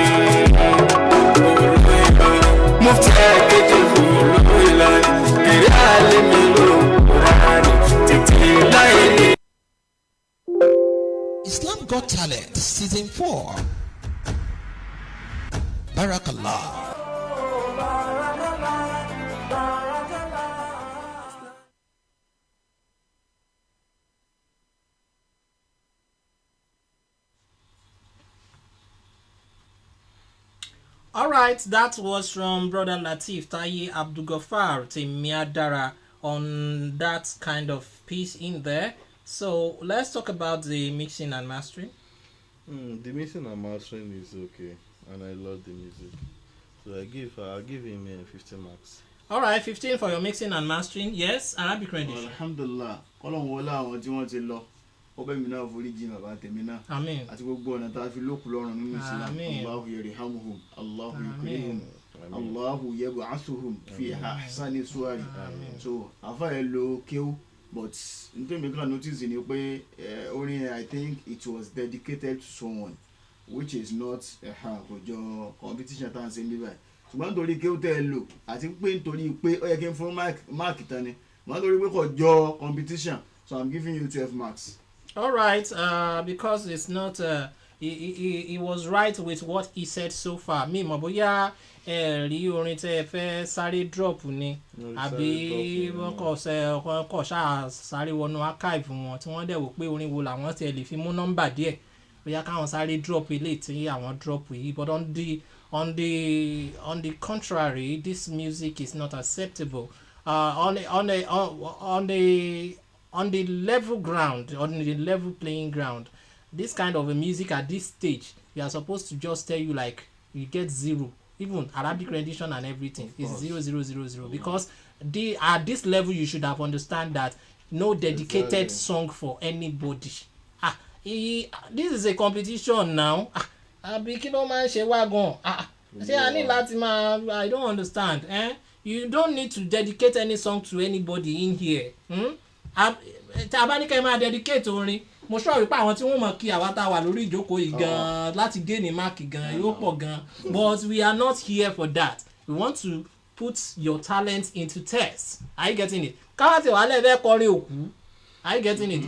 mú tẹ́ kejì fún lórí lórí kiri àlẹ́ mi ló rárá títí láyé ní. Islam Got Talent Season 4. Barakallah. Alright, that was from brother Latif Taye Abdulgafar Timiadara on that kind of piece in there. So let's talk about the mixing and mastering. The mixing and mastering is okay, and I love the music. So I'll give him 15 marks. Alright, 15 for your mixing and mastering. Yes, Arabic rendition. Alhamdulillah. Ọlọ́run wọlé àwọn tí wọ́n ti lọ. Ọbẹ̀ mi náà forí jìn bàbá tèmi náà. Àmín. Àti gbogbo ọ̀nà tá a fi lókun lọ́rùn nínú Islam. Àmín. Allahu yarhamuhum, Allahu yukrimuhum, Allahu yab'athuhum fi ahsani suwari. So àfa ẹ̀ lo kéwú, but nítorí kan notice ni pé orin I think it was dedicated to someone which is not kò competition tá à ń ṣe níbẹ̀. Ṣùgbọ́n nítorí kéwú tẹ́ ẹ lò àti pé nítorí pé ó yẹ kí n fún mark tán ni. Ṣùgbọ́n nítorí pé kò jọ competition, so I'm giving you 12 marks. All right, because it's not. He was right with what he said so far. Mi mọ̀ bóyá rí orin tẹ́ fẹ́ sáré drop ni àbí wọ́n kọ̀ ṣáà sáré wọnú archive wọn tí wọ́n dẹ̀ wò pé orin wo làwọn tiẹ̀ lè fi mú nọ́mbà díẹ̀ bóyá káwọn sáré drop ilé tí àwọn drop yìí. But on the contrary, this music is not acceptable. On the level ground, on the level playing ground, this kind of a music at this stage, you are supposed to just tell you like you get 0, even Arabic rendition and everything is 0, 0, 0, 0, because at this level you should have understand that no dedicated song for anybody. This is a competition now. Àbí kí ló máa ń ṣe wá gan? Ṣé a ní láti máa, I don't understand. you don't need to dedicate any song to anybody in here. Tabanika máa dedicate orin mo sọ wípé àwọn tí wọ́n mọ̀ kí àwa tá a wà lórí ìjókòó yìí gan láti gain mark gan yóò pọ̀ gan, but we are not here for that. We want to put your talent into test. Are you getting it? káwá tí wàá lẹ́ẹ̀fẹ́ kọrin òkú. Are you getting it?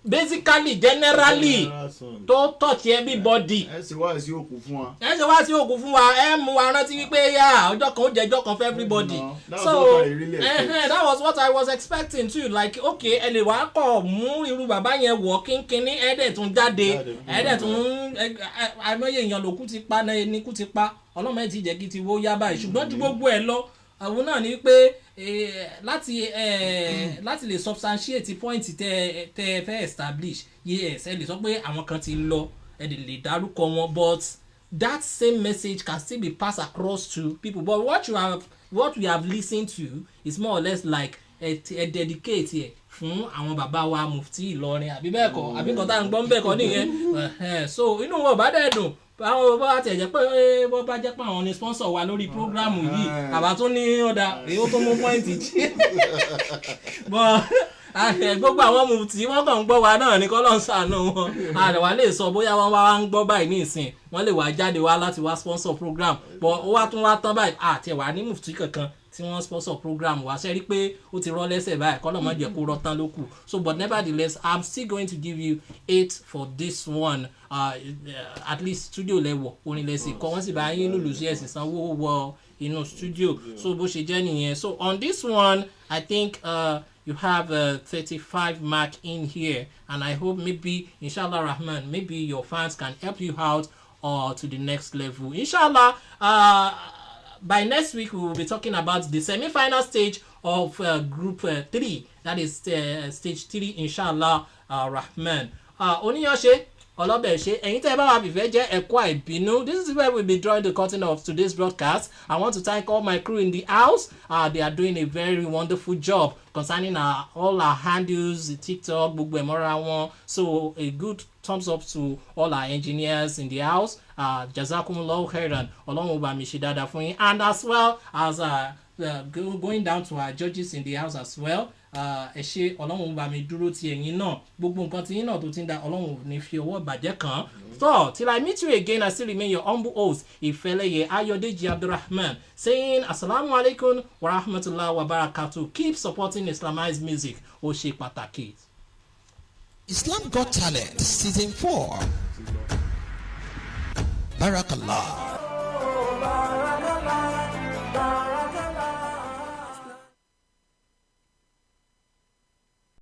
Basically, generally, tó touch everybody. ẹ ṣe wá sí òkú fún wa. ẹ ṣe wá sí òkú fún wa, ẹ mú wa rántí wípé yá ọjọ́ kan ó jẹ́ ọjọ́ kan for everybody. So that was what I was expecting too. Like okay, ẹ lè wá kọ̀ mú irú bàbá yẹn wọ̀ kínkínní ẹ̀ẹ́dẹ̀ tún jáde ẹ̀ẹ́dẹ̀ tún àìmọye èèyàn lòkú ti pa náà ẹni kú ti pa ọlọ́mọ ẹ̀ ti jẹ́ kí ti wó yá báyìí ṣùgbọ́n ju gbogbo ẹ̀ lọ àwọn náà ni pé láti lè substantiate point tẹ fẹ́ establish yes ẹ lè sọ pé àwọn kan ti lọ ẹ lè dárúkọ wọn but that same message can still be passed across to people, but what we have listened to is more or less like a dedicate here fún àwọn bàbá wa mufti Ìlọrin àbí bẹ́ẹ̀ kọ́ àbí nǹkan tá à ń gbọ́ ń bẹ́ẹ̀ kọ́ nìyẹn so inú wọn ò bá dẹ̀ dùn báwo bá tẹ̀ jẹ́ pé bó bá jẹ́ pé àwọn ni sponsor wa lórí programu yìí àbá tún ní ọ̀dà èyí ó tó mú point jí gbogbo àwọn mufti wọ́n kàn ń gbọ́ wa náà ní kọ́lọ́ ń ṣàánú wọn àdàwà lè sọ bóyá wọ́n wá ń gbọ́ báyìí ní ìsìn wọ́n lè wá jáde wá láti wá sponsor program but ó wá tún wá tán báyìí àti ẹ̀wà ní mufti kankan tí wọ́n sponsor program wa ṣe rí pé ó ti rọ́ lẹ́sẹ̀ báyìí kọ́ lọ́mọ jẹ́ kó rọ́ tán ló kù so but nevertheless I'm still going to give you 8 for this one at least studio level orin lẹ́sìn kọ́ wọ́n sì bá yín lùlù sí ẹ̀sìn sanwó wọ inú studio so bó ṣe jẹ́ nìyẹn so on this one I think you have a 35 mark in here and I hope maybe inshallah rahman maybe your fans can help you out to the next level inshallah. By next week, we will be talking about the semi-final stage of Group 3. That is stage 3, inshallah, Rahman. Oníyanṣe, ọlọ́bẹ̀ṣe, ẹ̀yin tẹ́ ẹ bá wà fìfẹ́ jẹ́ ẹ̀kọ́ àìbínú. This is where we'll be drawing the curtain of today's broadcast. I want to thank all my crew in the house. They are doing a very wonderful job concerning all our handles, the TikTok, gbogbo ẹ̀mọ́ra wọn. So a good thumbs up to all our engineers in the house. Jazakumullahu khairan. Ọlọ́run bá mi ṣe dáadáa fún yín. And as well as going down to our judges in the house as well. Ẹ ṣé Ọlọ́run bá mi dúró ti ẹ̀yin náà. Gbogbo nǹkan tí yín náà tó ti ń da Ọlọ́run ní fi ọwọ́ bàjẹ́ kàn. So till I meet you again, I still remain your humble host, Ifeleye Ayodeji Abdurrahman, saying Assalamu alaikum wa rahmatullahi wa barakatuh. Keep supporting Islamized music. Ó ṣe pàtàkì. Islam Got Talent Season 4. Barakallah.